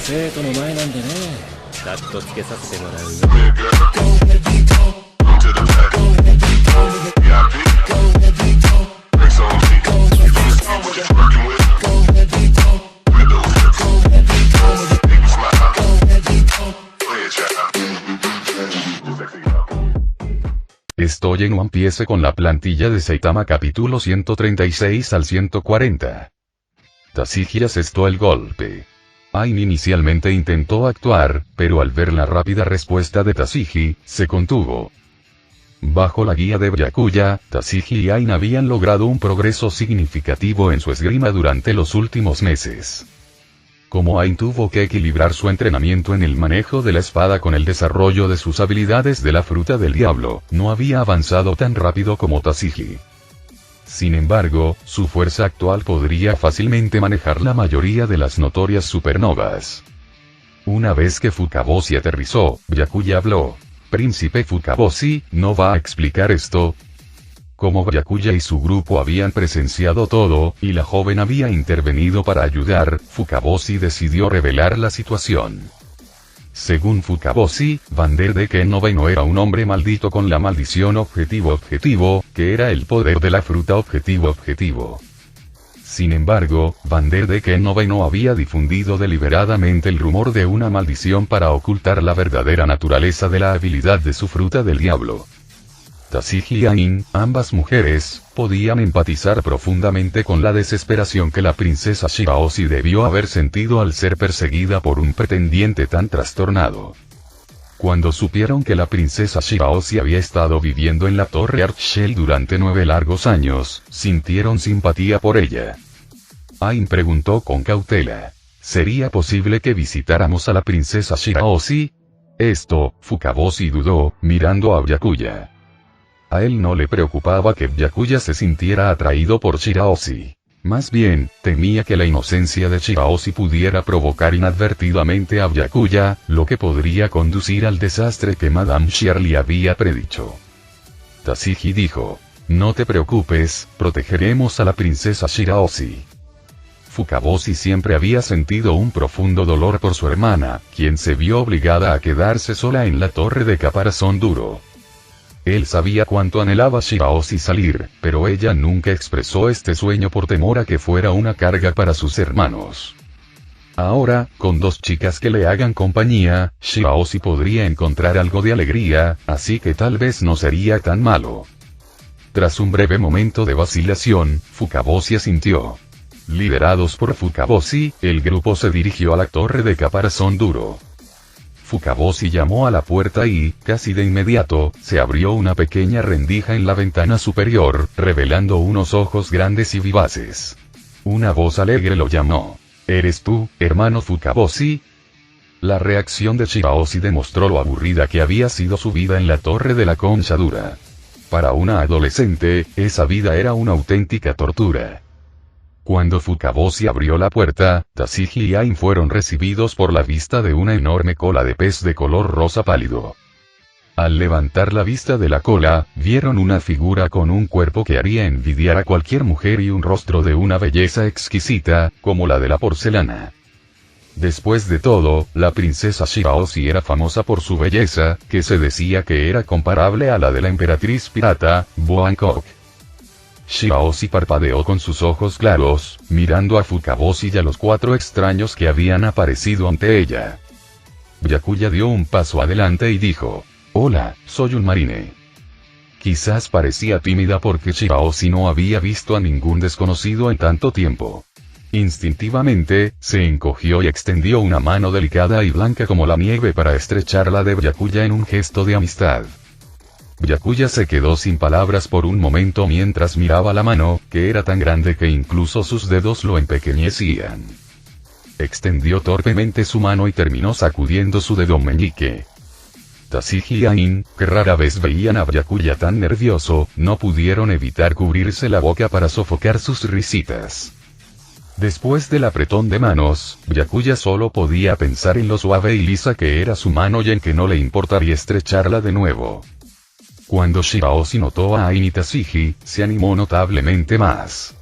生徒の前なんでね、カットつけさせてもらうよ。Estoy en One Piece con la plantilla de Saitama capítulo 136 al 140. Tashigi asestó el golpe. Ain inicialmente intentó actuar, pero al ver la rápida respuesta de Tashigi, se contuvo. Bajo la guía de Byakuya, Tashigi y Ain habían logrado un progreso significativo en su esgrima durante los últimos meses. Como Ain tuvo que equilibrar su entrenamiento en el manejo de la espada con el desarrollo de sus habilidades de la fruta del diablo, no había avanzado tan rápido como Tashigi. Sin embargo, su fuerza actual podría fácilmente manejar la mayoría de las notorias supernovas. Una vez que Fukaboshi aterrizó, Byakuya habló. «Príncipe Fukaboshi, ¿no va a explicar esto?» Como Byakuya y su grupo habían presenciado todo, y la joven había intervenido para ayudar, Fukaboshi decidió revelar la situación. Según Fukaboshi, Vander de Kennovei no era un hombre maldito con la maldición objetivo, que era el poder de la fruta objetivo. Sin embargo, Vander de Kennovei no había difundido deliberadamente el rumor de una maldición para ocultar la verdadera naturaleza de la habilidad de su fruta del diablo. Tashigi y Ain, ambas mujeres, podían empatizar profundamente con la desesperación que la princesa Shirahoshi debió haber sentido al ser perseguida por un pretendiente tan trastornado. Cuando supieron que la princesa Shirahoshi había estado viviendo en la Torre Archshell durante 9 largos años, sintieron simpatía por ella. Ain preguntó con cautela. ¿Sería posible que visitáramos a la princesa Shirahoshi? Esto, Fukaboshi dudó, mirando a Byakuya. A él no le preocupaba que Byakuya se sintiera atraído por Shirahoshi. Más bien, temía que la inocencia de Shirahoshi pudiera provocar inadvertidamente a Byakuya, lo que podría conducir al desastre que Madame Shirley había predicho. Tashigi dijo. No te preocupes, protegeremos a la princesa Shirahoshi. Fukaboshi siempre había sentido un profundo dolor por su hermana, quien se vio obligada a quedarse sola en la torre de caparazón duro. Él sabía cuánto anhelaba Shirahoshi salir, pero ella nunca expresó este sueño por temor a que fuera una carga para sus hermanos. Ahora, con 2 chicas que le hagan compañía, Shirahoshi podría encontrar algo de alegría, así que tal vez no sería tan malo. Tras un breve momento de vacilación, Fukaboshi asintió. Liderados por Fukaboshi, el grupo se dirigió a la torre de caparazón duro. Fukaboshi llamó a la puerta y, casi de inmediato, se abrió una pequeña rendija en la ventana superior, revelando unos ojos grandes y vivaces. Una voz alegre lo llamó. ¿Eres tú, hermano Fukaboshi? La reacción de Shirahoshi demostró lo aburrida que había sido su vida en la torre de la concha dura. Para una adolescente, esa vida era una auténtica tortura. Cuando Fukaboshi abrió la puerta, Tashigi y Ain fueron recibidos por la vista de una enorme cola de pez de color rosa pálido. Al levantar la vista de la cola, vieron una figura con un cuerpo que haría envidiar a cualquier mujer y un rostro de una belleza exquisita, como la de la porcelana. Después de todo, la princesa Shirahoshi era famosa por su belleza, que se decía que era comparable a la de la emperatriz pirata, Boa Hancock. Shirahoshi parpadeó con sus ojos claros, mirando a Fukaboshi y a los 4 extraños que habían aparecido ante ella. Byakuya dio un paso adelante y dijo, «Hola, soy un marine». Quizás parecía tímida porque Shirahoshi no había visto a ningún desconocido en tanto tiempo. Instintivamente, se encogió y extendió una mano delicada y blanca como la nieve para estrechar la de Byakuya en un gesto de amistad. Byakuya se quedó sin palabras por un momento mientras miraba la mano, que era tan grande que incluso sus dedos lo empequeñecían. Extendió torpemente su mano y terminó sacudiendo su dedo meñique. Tashigi y Ain, que rara vez veían a Byakuya tan nervioso, no pudieron evitar cubrirse la boca para sofocar sus risitas. Después del apretón de manos, Byakuya solo podía pensar en lo suave y lisa que era su mano y en que no le importaría estrecharla de nuevo. Cuando Shirahoshi notó a Ain y Tashigi, se animó notablemente más.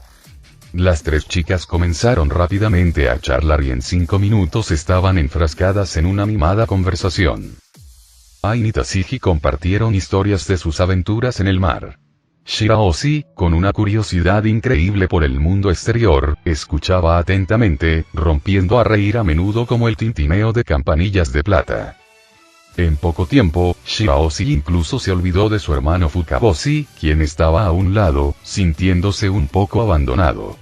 Las tres chicas comenzaron rápidamente a charlar y en 5 minutos estaban enfrascadas en una animada conversación. Ain y Tasuji compartieron historias de sus aventuras en el mar. Shirahoshi, con una curiosidad increíble por el mundo exterior, escuchaba atentamente, rompiendo a reír a menudo como el tintineo de campanillas de plata. En poco tiempo, Shirahoshi incluso se olvidó de su hermano Fukaboshi, quien estaba a un lado, sintiéndose un poco abandonado.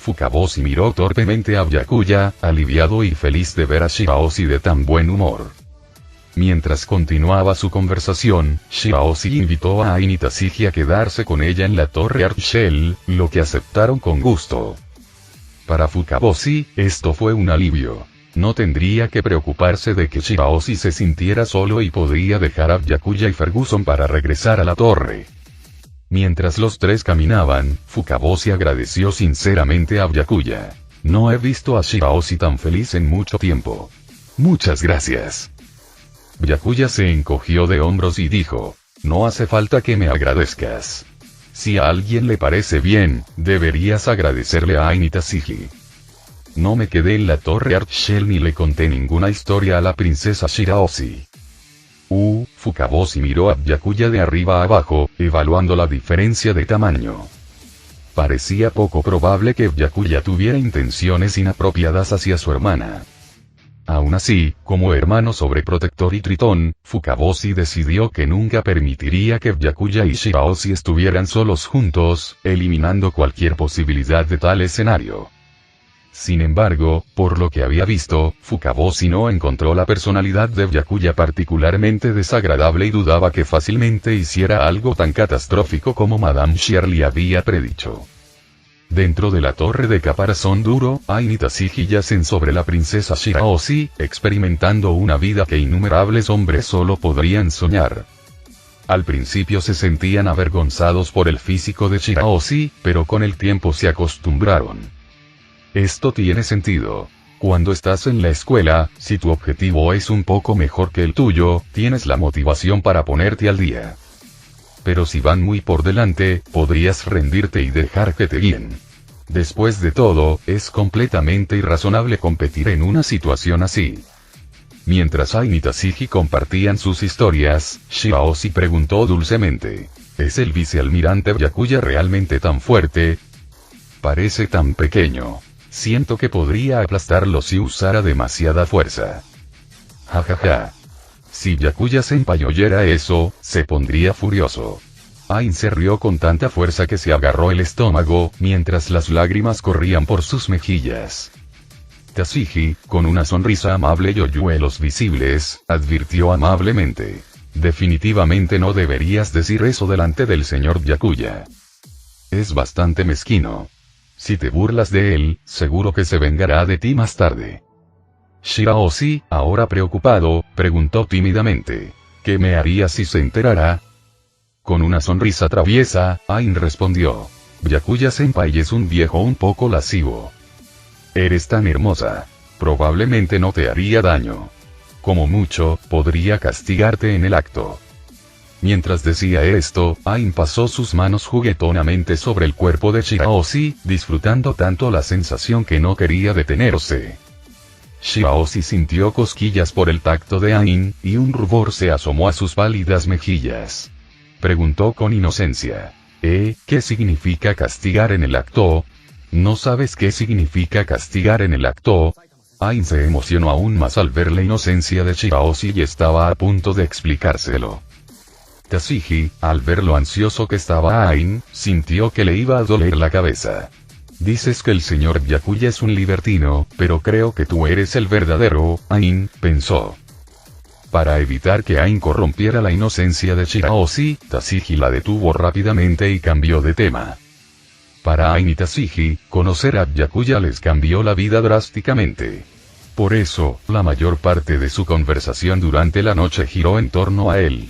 Fukaboshi miró torpemente a Byakuya, aliviado y feliz de ver a Shirahoshi de tan buen humor. Mientras continuaba su conversación, Shirahoshi invitó a Ain y Tasuji a quedarse con ella en la torre Archel, lo que aceptaron con gusto. Para Fukaboshi, esto fue un alivio. No tendría que preocuparse de que Shirahoshi se sintiera solo y podría dejar a Byakuya y Ferguson para regresar a la torre. Mientras los tres caminaban, Fukaboshi agradeció sinceramente a Byakuya. No he visto a Shirahoshi tan feliz en mucho tiempo. Muchas gracias. Byakuya se encogió de hombros y dijo, no hace falta que me agradezcas. Si a alguien le parece bien, deberías agradecerle a Ain y Tasuji. No me quedé en la torre Archel ni le conté ninguna historia a la princesa Shirahoshi. Fukaboshi miró a Byakuya de arriba a abajo, evaluando la diferencia de tamaño. Parecía poco probable que Byakuya tuviera intenciones inapropiadas hacia su hermana. Aún así, como hermano sobreprotector y tritón, Fukaboshi decidió que nunca permitiría que Byakuya y Shirahoshi estuvieran solos juntos, eliminando cualquier posibilidad de tal escenario. Sin embargo, por lo que había visto, Fukaboshi no encontró la personalidad de Byakuya particularmente desagradable y dudaba que fácilmente hiciera algo tan catastrófico como Madame Shirley había predicho. Dentro de la torre de caparazón duro, Ain y Tasuji yacen sobre la princesa Shirahoshi, experimentando una vida que innumerables hombres solo podrían soñar. Al principio se sentían avergonzados por el físico de Shirahoshi, pero con el tiempo se acostumbraron. Esto tiene sentido. Cuando estás en la escuela, si tu objetivo es un poco mejor que el tuyo, tienes la motivación para ponerte al día. Pero si van muy por delante, podrías rendirte y dejar que te guíen. Después de todo, es completamente irrazonable competir en una situación así. Mientras Ain y Tasuji compartían sus historias, Shirahoshi preguntó dulcemente, ¿es el vicealmirante Byakuya realmente tan fuerte? Parece tan pequeño. Siento que podría aplastarlo si usara demasiada fuerza. Jajaja. Si Byakuya-senpai oyera eso, se pondría furioso. Ain se rió con tanta fuerza que se agarró el estómago, mientras las lágrimas corrían por sus mejillas. Tasuji, con una sonrisa amable y hoyuelos visibles, advirtió amablemente. Definitivamente no deberías decir eso delante del señor Byakuya. Es bastante mezquino. Si te burlas de él, seguro que se vengará de ti más tarde. Shirahoshi, ahora preocupado, preguntó tímidamente. ¿Qué me haría si se enterara? Con una sonrisa traviesa, Ain respondió. Byakuya-senpai es un viejo un poco lascivo. Eres tan hermosa. Probablemente no te haría daño. Como mucho, podría castigarte en el acto. Mientras decía esto, Ain pasó sus manos juguetonamente sobre el cuerpo de Shirahoshi, disfrutando tanto la sensación que no quería detenerse. Shirahoshi sintió cosquillas por el tacto de Ain, y un rubor se asomó a sus pálidas mejillas. Preguntó con inocencia. ¿Qué significa castigar en el acto? ¿No sabes qué significa castigar en el acto? Ain se emocionó aún más al ver la inocencia de Shirahoshi y estaba a punto de explicárselo. Tasuji, al ver lo ansioso que estaba Ain, sintió que le iba a doler la cabeza. Dices que el señor Byakuya es un libertino, pero creo que tú eres el verdadero, Ain, pensó. Para evitar que Ain corrompiera la inocencia de Shirahoshi, Tasuji la detuvo rápidamente y cambió de tema. Para Ain y Tasuji, conocer a Byakuya les cambió la vida drásticamente. Por eso, la mayor parte de su conversación durante la noche giró en torno a él.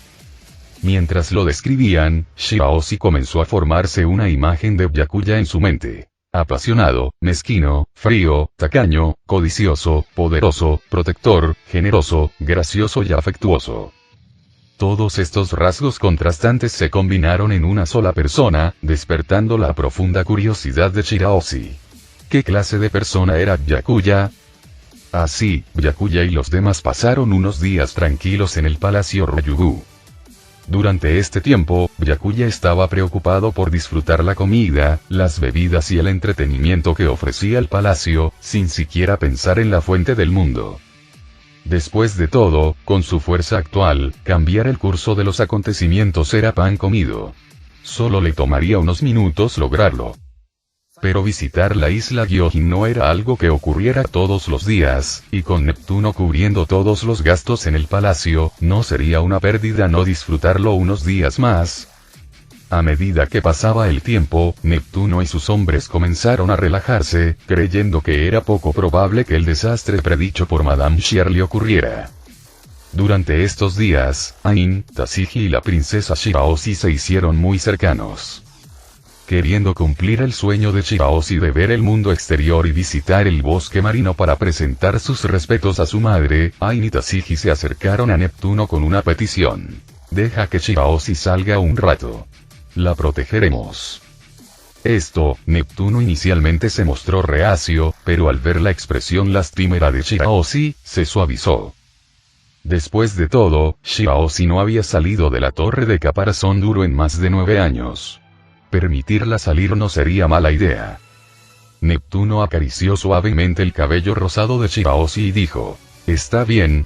Mientras lo describían, Shirahoshi comenzó a formarse una imagen de Byakuya en su mente. Apasionado, mezquino, frío, tacaño, codicioso, poderoso, protector, generoso, gracioso y afectuoso. Todos estos rasgos contrastantes se combinaron en una sola persona, despertando la profunda curiosidad de Shirahoshi. ¿Qué clase de persona era Byakuya? Así, Byakuya y los demás pasaron unos días tranquilos en el Palacio Ryugu. Durante este tiempo, Byakuya estaba preocupado por disfrutar la comida, las bebidas y el entretenimiento que ofrecía el palacio, sin siquiera pensar en la fuente del mundo. Después de todo, con su fuerza actual, cambiar el curso de los acontecimientos era pan comido. Solo le tomaría unos minutos lograrlo. Pero visitar la isla Gyojin no era algo que ocurriera todos los días, y con Neptuno cubriendo todos los gastos en el palacio, no sería una pérdida no disfrutarlo unos días más. A medida que pasaba el tiempo, Neptuno y sus hombres comenzaron a relajarse, creyendo que era poco probable que el desastre predicho por Madame Shirley ocurriera. Durante estos días, Ain, Tashigi y la princesa Shirahoshi se hicieron muy cercanos. Queriendo cumplir el sueño de Shirahoshi de ver el mundo exterior y visitar el bosque marino para presentar sus respetos a su madre, Ain y Tashigi se acercaron a Neptuno con una petición. Deja que Shirahoshi salga un rato. La protegeremos. Esto, Neptuno inicialmente se mostró reacio, pero al ver la expresión lastimera de Shirahoshi, se suavizó. Después de todo, Shirahoshi no había salido de la torre de caparazón duro en más de 9 años. Permitirla salir no sería mala idea. Neptuno acarició suavemente el cabello rosado de Shirahoshi y dijo: está bien,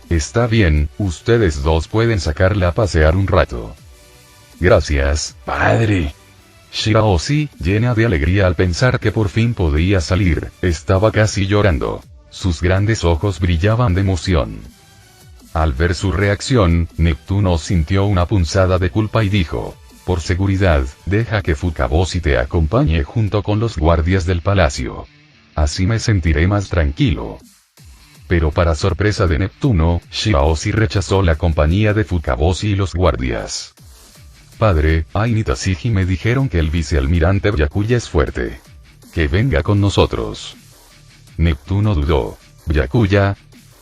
ustedes dos pueden sacarla a pasear un rato. Gracias, padre. Shirahoshi, llena de alegría al pensar que por fin podía salir, estaba casi llorando. Sus grandes ojos brillaban de emoción. Al ver su reacción, Neptuno sintió una punzada de culpa y dijo: por seguridad, deja que Fukaboshi te acompañe junto con los guardias del palacio. Así me sentiré más tranquilo. Pero para sorpresa de Neptuno, Shirahoshi rechazó la compañía de Fukaboshi y los guardias. Padre, Ain y Tashigi me dijeron que el vicealmirante Byakuya es fuerte. Que venga con nosotros. Neptuno dudó. ¿Byakuya?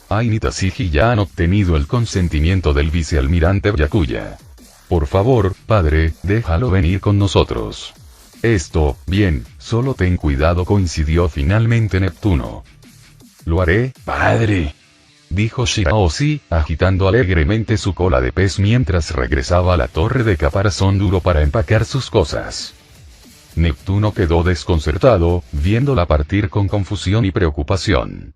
Ain y Tashigi ya han obtenido el consentimiento del vicealmirante Byakuya. Por favor, padre, déjalo venir con nosotros. Bien, solo ten cuidado, coincidió finalmente Neptuno. Lo haré, padre, dijo Shirahoshi, agitando alegremente su cola de pez mientras regresaba a la torre de caparazón duro para empacar sus cosas. Neptuno quedó desconcertado, viéndola partir con confusión y preocupación.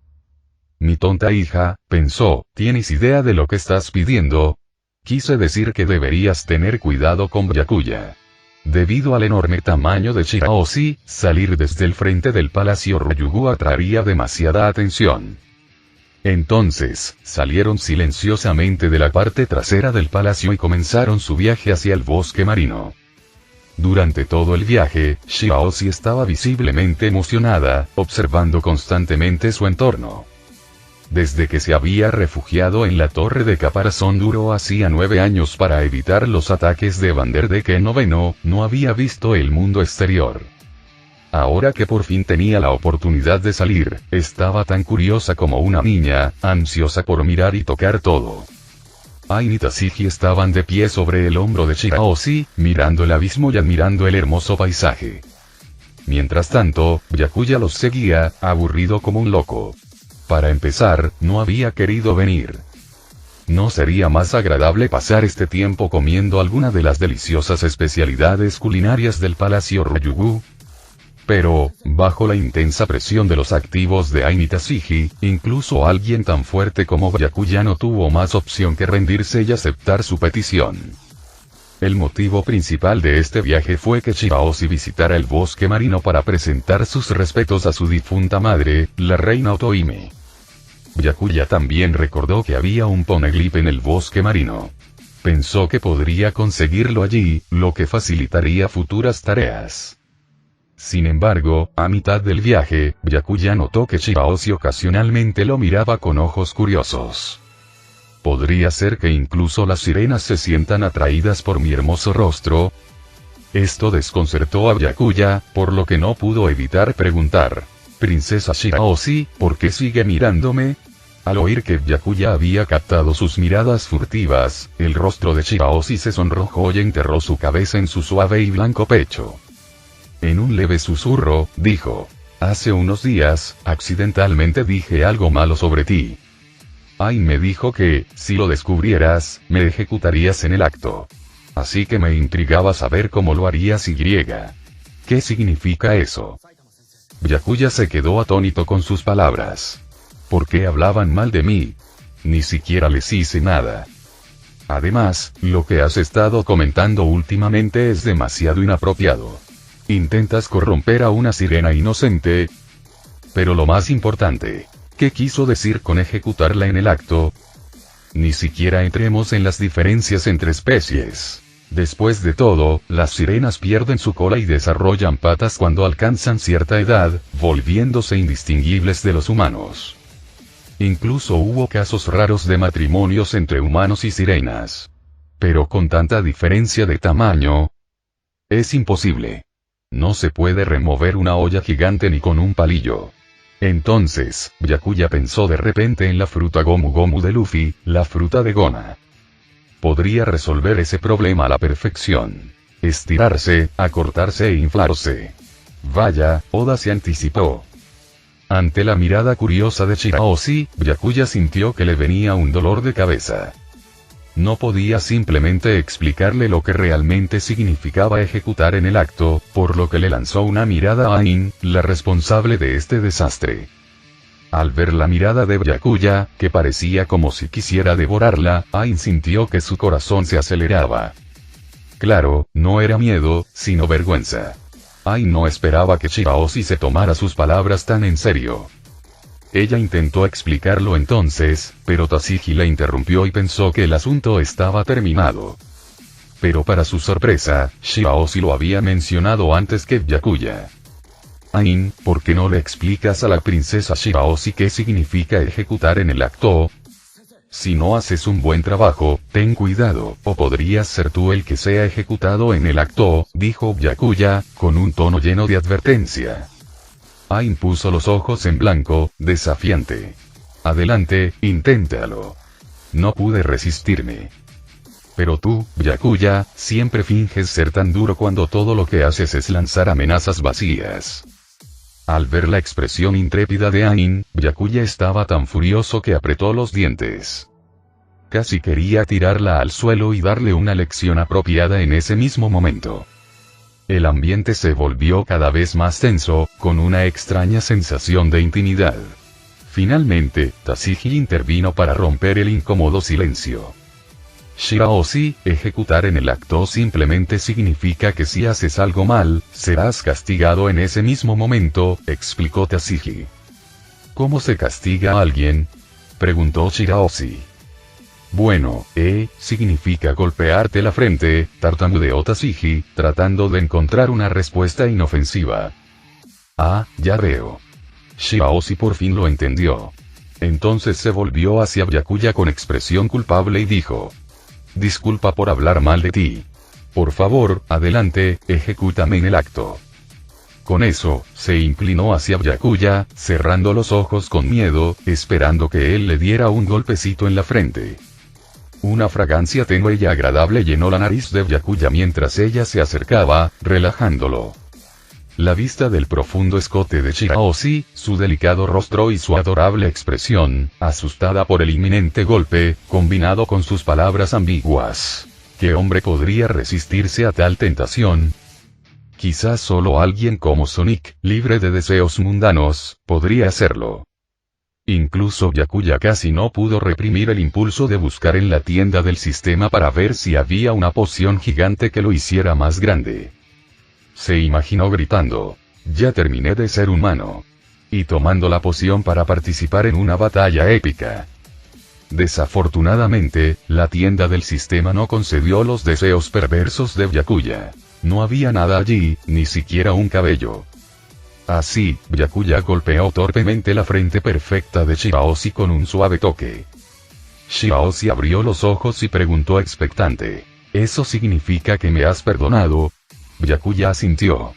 Mi tonta hija, pensó, ¿tienes idea de lo que estás pidiendo? Quise decir que deberías tener cuidado con Byakuya. Debido al enorme tamaño de Shirahoshi, salir desde el frente del Palacio Ryugu atraería demasiada atención. Entonces, salieron silenciosamente de la parte trasera del palacio y comenzaron su viaje hacia el bosque marino. Durante todo el viaje, Shirahoshi estaba visiblemente emocionada, observando constantemente su entorno. Desde que se había refugiado en la torre de caparazón duro hacía 9 años para evitar los ataques de Vanderdecken IX, no había visto el mundo exterior. Ahora que por fin tenía la oportunidad de salir, estaba tan curiosa como una niña, ansiosa por mirar y tocar todo. Ain y Tashigi estaban de pie sobre el hombro de Shirahoshi, mirando el abismo y admirando el hermoso paisaje. Mientras tanto, Byakuya los seguía, aburrido como un loco. Para empezar, no había querido venir. ¿No sería más agradable pasar este tiempo comiendo alguna de las deliciosas especialidades culinarias del Palacio Ryugu? Pero, bajo la intensa presión de los activos de Ain y Tashigi, incluso alguien tan fuerte como Byakuya no tuvo más opción que rendirse y aceptar su petición. El motivo principal de este viaje fue que Shirahoshi visitara el bosque marino para presentar sus respetos a su difunta madre, la reina Otohime. Byakuya también recordó que había un poneglyph en el bosque marino. Pensó que podría conseguirlo allí, lo que facilitaría futuras tareas. Sin embargo, a mitad del viaje, Byakuya notó que Shirahoshi ocasionalmente lo miraba con ojos curiosos. ¿Podría ser que incluso las sirenas se sientan atraídas por mi hermoso rostro? Esto desconcertó a Byakuya, por lo que no pudo evitar preguntar: Princesa Shirahoshi, ¿por qué sigue mirándome? Al oír que Byakuya había captado sus miradas furtivas, el rostro de Shirahoshi se sonrojó y enterró su cabeza en su suave y blanco pecho. En un leve susurro, dijo: hace unos días, accidentalmente dije algo malo sobre ti. Ain me dijo que, si lo descubrieras, me ejecutarías en el acto. Así que me intrigaba saber cómo lo harías y. ¿Qué significa eso? Byakuya se quedó atónito con sus palabras. ¿Por qué hablaban mal de mí? Ni siquiera les hice nada. Además, lo que has estado comentando últimamente es demasiado inapropiado. Intentas corromper a una sirena inocente. Pero lo más importante, ¿qué quiso decir con ejecutarla en el acto? Ni siquiera entremos en las diferencias entre especies. Después de todo, las sirenas pierden su cola y desarrollan patas cuando alcanzan cierta edad, volviéndose indistinguibles de los humanos. Incluso hubo casos raros de matrimonios entre humanos y sirenas. Pero con tanta diferencia de tamaño, es imposible. No se puede remover una olla gigante ni con un palillo. Entonces, Byakuya pensó de repente en la fruta Gomu Gomu de Luffy, la fruta de Gona. Podría resolver ese problema a la perfección. Estirarse, acortarse e inflarse. Vaya, Oda se anticipó. Ante la mirada curiosa de Shirahoshi, Byakuya sintió que le venía un dolor de cabeza. No podía simplemente explicarle lo que realmente significaba ejecutar en el acto, por lo que le lanzó una mirada a Ain, la responsable de este desastre. Al ver la mirada de Byakuya, que parecía como si quisiera devorarla, Ain sintió que su corazón se aceleraba. Claro, no era miedo, sino vergüenza. Ain no esperaba que Shirahoshi se tomara sus palabras tan en serio. Ella intentó explicarlo entonces, pero Tashigi la interrumpió y pensó que el asunto estaba terminado. Pero para su sorpresa, Shirahoshi lo había mencionado antes que Byakuya. Ain, ¿por qué no le explicas a la princesa Shirahoshi qué significa ejecutar en el acto? Si no haces un buen trabajo, ten cuidado, o podrías ser tú el que sea ejecutado en el acto, dijo Byakuya, con un tono lleno de advertencia. Ain puso los ojos en blanco, desafiante. Adelante, inténtalo. No pude resistirme. Pero tú, Byakuya, siempre finges ser tan duro cuando todo lo que haces es lanzar amenazas vacías. Al ver la expresión intrépida de Ain, Byakuya estaba tan furioso que apretó los dientes. Casi quería tirarla al suelo y darle una lección apropiada en ese mismo momento. El ambiente se volvió cada vez más tenso, con una extraña sensación de intimidad. Finalmente, Tashigi intervino para romper el incómodo silencio. Shirahoshi, ejecutar en el acto simplemente significa que si haces algo mal, serás castigado en ese mismo momento, explicó Tashigi. ¿Cómo se castiga a alguien?, preguntó Shirahoshi. Bueno, significa golpearte la frente, tartamudeó Tashigi, tratando de encontrar una respuesta inofensiva. Ah, ya veo. Shirahoshi por fin lo entendió. Entonces se volvió hacia Byakuya con expresión culpable y dijo: disculpa por hablar mal de ti. Por favor, adelante, ejecútame en el acto. Con eso, se inclinó hacia Byakuya, cerrando los ojos con miedo, esperando que él le diera un golpecito en la frente. Una fragancia tenue y agradable llenó la nariz de Byakuya mientras ella se acercaba, relajándolo. La vista del profundo escote de Shirahoshi, su delicado rostro y su adorable expresión, asustada por el inminente golpe, combinado con sus palabras ambiguas. ¿Qué hombre podría resistirse a tal tentación? Quizás solo alguien como Sonic, libre de deseos mundanos, podría hacerlo. Incluso Byakuya casi no pudo reprimir el impulso de buscar en la tienda del sistema para ver si había una poción gigante que lo hiciera más grande. Se imaginó gritando: ya terminé de ser humano. Y tomando la poción para participar en una batalla épica. Desafortunadamente, la tienda del sistema no concedió los deseos perversos de Byakuya. No había nada allí, ni siquiera un cabello. Así, Byakuya golpeó torpemente la frente perfecta de Shirahoshi con un suave toque. Shirahoshi abrió los ojos y preguntó expectante: ¿eso significa que me has perdonado? Byakuya asintió.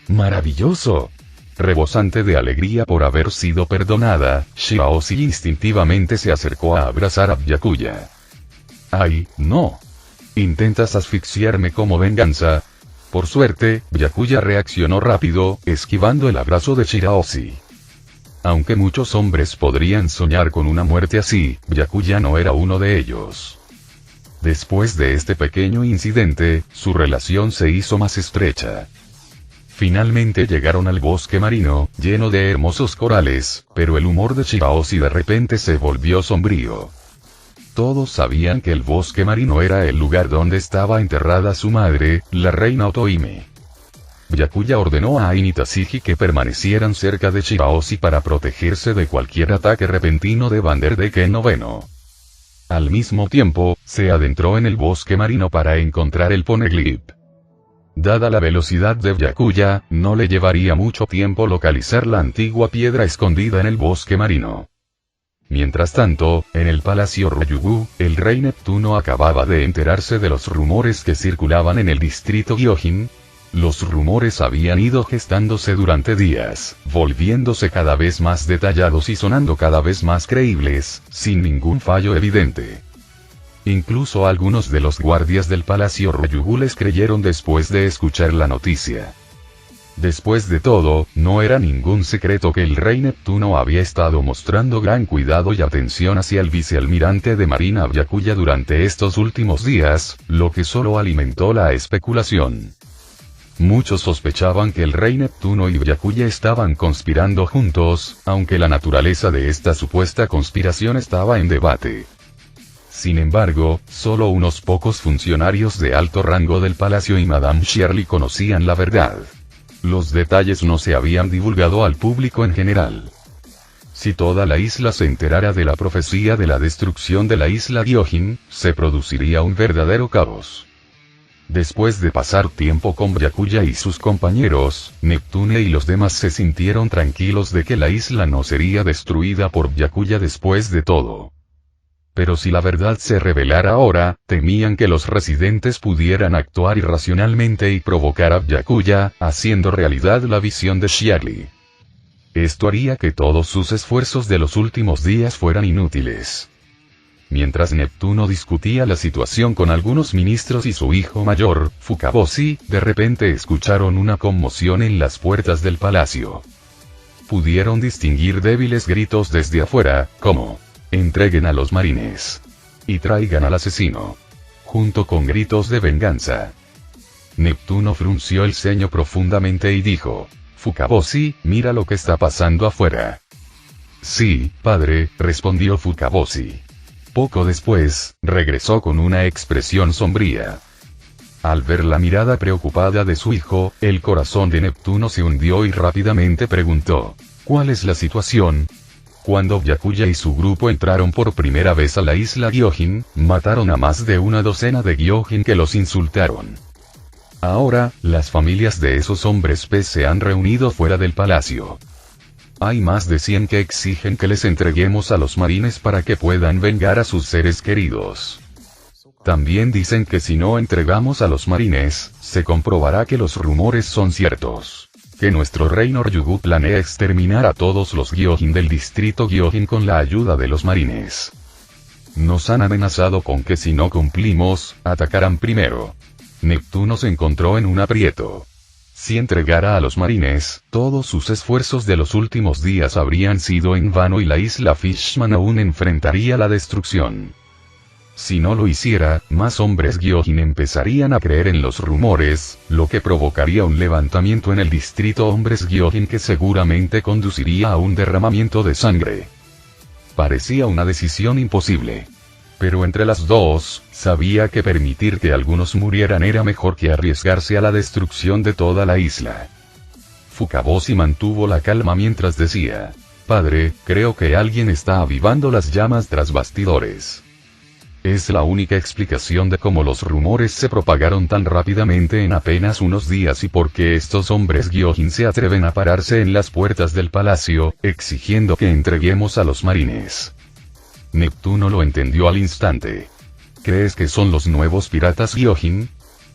¡Maravilloso! Rebosante de alegría por haber sido perdonada, Shirahoshi instintivamente se acercó a abrazar a Byakuya. ¡Ay, no! ¿Intentas asfixiarme como venganza? Por suerte, Byakuya reaccionó rápido, esquivando el abrazo de Shirahoshi. Aunque muchos hombres podrían soñar con una muerte así, Byakuya no era uno de ellos. Después de este pequeño incidente, su relación se hizo más estrecha. Finalmente llegaron al bosque marino, lleno de hermosos corales, pero el humor de Shirahoshi de repente se volvió sombrío. Todos sabían que el bosque marino era el lugar donde estaba enterrada su madre, la reina Otohime. Byakuya ordenó a Ain y Tashigi que permanecieran cerca de Shirahoshi para protegerse de cualquier ataque repentino de Vanderdecken IX. Al mismo tiempo, se adentró en el bosque marino para encontrar el Poneglyph. Dada la velocidad de Byakuya, no le llevaría mucho tiempo localizar la antigua piedra escondida en el bosque marino. Mientras tanto, en el Palacio Ryugu, el rey Neptuno acababa de enterarse de los rumores que circulaban en el distrito Gyojin. Los rumores habían ido gestándose durante días, volviéndose cada vez más detallados y sonando cada vez más creíbles, sin ningún fallo evidente. Incluso algunos de los guardias del Palacio Ryugu les creyeron después de escuchar la noticia. Después de todo, no era ningún secreto que el rey Neptuno había estado mostrando gran cuidado y atención hacia el vicealmirante de Marina Byakuya durante estos últimos días, lo que solo alimentó la especulación. Muchos sospechaban que el rey Neptuno y Byakuya estaban conspirando juntos, aunque la naturaleza de esta supuesta conspiración estaba en debate. Sin embargo, solo unos pocos funcionarios de alto rango del palacio y Madame Shirley conocían la verdad. Los detalles no se habían divulgado al público en general. Si toda la isla se enterara de la profecía de la destrucción de la isla Gyojin, se produciría un verdadero caos. Después de pasar tiempo con Byakuya y sus compañeros, Neptune y los demás se sintieron tranquilos de que la isla no sería destruida por Byakuya después de todo. Pero si la verdad se revelara ahora, temían que los residentes pudieran actuar irracionalmente y provocar a Byakuya, haciendo realidad la visión de Shirley. Esto haría que todos sus esfuerzos de los últimos días fueran inútiles. Mientras Neptuno discutía la situación con algunos ministros y su hijo mayor, Fukaboshi, de repente escucharon una conmoción en las puertas del palacio. Pudieron distinguir débiles gritos desde afuera, como: «Entreguen a los marines. Y traigan al asesino», junto con gritos de venganza. Neptuno frunció el ceño profundamente y dijo: «Fukaboshi, mira lo que está pasando afuera». «Sí, padre», respondió Fukaboshi. Poco después, regresó con una expresión sombría. Al ver la mirada preocupada de su hijo, el corazón de Neptuno se hundió y rápidamente preguntó: «¿Cuál es la situación?». Cuando Byakuya y su grupo entraron por primera vez a la isla Gyojin, mataron a más de una docena de Gyojin que los insultaron. Ahora, las familias de esos hombres pez se han reunido fuera del palacio. Hay más de 100 que exigen que les entreguemos a los marines para que puedan vengar a sus seres queridos. También dicen que si no entregamos a los marines, se comprobará que los rumores son ciertos. Que nuestro reino Ryugu planea exterminar a todos los Gyojin del distrito Gyojin con la ayuda de los marines. Nos han amenazado con que si no cumplimos, atacarán primero. Neptuno se encontró en un aprieto. Si entregara a los marines, todos sus esfuerzos de los últimos días habrían sido en vano y la isla Fishman aún enfrentaría la destrucción. Si no lo hiciera, más hombres Gyojin empezarían a creer en los rumores, lo que provocaría un levantamiento en el distrito hombres Gyojin que seguramente conduciría a un derramamiento de sangre. Parecía una decisión imposible. Pero entre las dos, sabía que permitir que algunos murieran era mejor que arriesgarse a la destrucción de toda la isla. Fukaboshi mantuvo la calma mientras decía: «Padre, creo que alguien está avivando las llamas tras bastidores». Es la única explicación de cómo los rumores se propagaron tan rápidamente en apenas unos días y por qué estos hombres Gyojin se atreven a pararse en las puertas del palacio, exigiendo que entreguemos a los marines. Neptuno lo entendió al instante. ¿Crees que son los nuevos piratas Gyojin?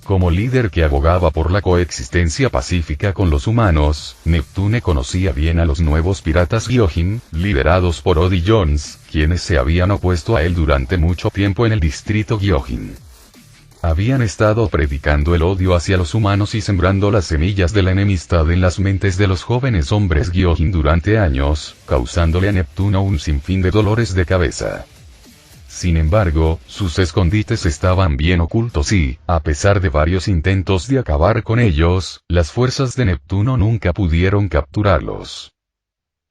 Como líder que abogaba por la coexistencia pacífica con los humanos, Neptune conocía bien a los nuevos piratas Gyojin, liderados por Oddie Jones, quienes se habían opuesto a él durante mucho tiempo en el distrito Gyojin. Habían estado predicando el odio hacia los humanos y sembrando las semillas de la enemistad en las mentes de los jóvenes hombres Gyojin durante años, causándole a Neptuno un sinfín de dolores de cabeza. Sin embargo, sus escondites estaban bien ocultos y, a pesar de varios intentos de acabar con ellos, las fuerzas de Neptuno nunca pudieron capturarlos.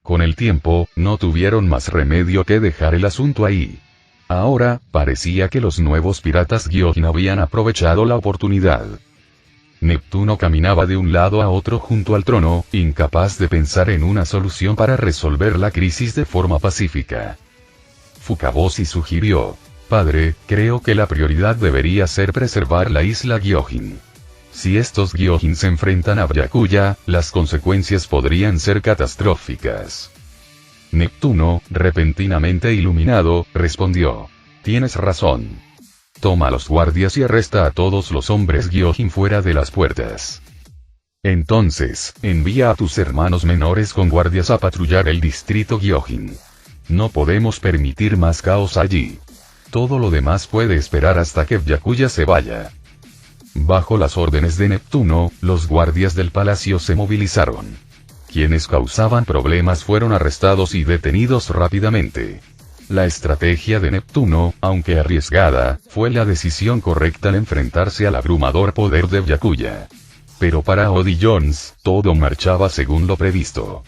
Con el tiempo, no tuvieron más remedio que dejar el asunto ahí. Ahora, parecía que los nuevos piratas Gyojin habían aprovechado la oportunidad. Neptuno caminaba de un lado a otro junto al trono, incapaz de pensar en una solución para resolver la crisis de forma pacífica. Fukaboshi sugirió: «Padre, creo que la prioridad debería ser preservar la isla Gyojin. Si estos Gyojin se enfrentan a Byakuya, las consecuencias podrían ser catastróficas». Neptuno, repentinamente iluminado, respondió: «Tienes razón. Toma a los guardias y arresta a todos los hombres Gyojin fuera de las puertas. Entonces, envía a tus hermanos menores con guardias a patrullar el distrito Gyojin. No podemos permitir más caos allí. Todo lo demás puede esperar hasta que Byakuya se vaya». Bajo las órdenes de Neptuno, los guardias del palacio se movilizaron. Quienes causaban problemas fueron arrestados y detenidos rápidamente. La estrategia de Neptuno, aunque arriesgada, fue la decisión correcta al enfrentarse al abrumador poder de Byakuya. Pero para Oddie Jones, todo marchaba según lo previsto.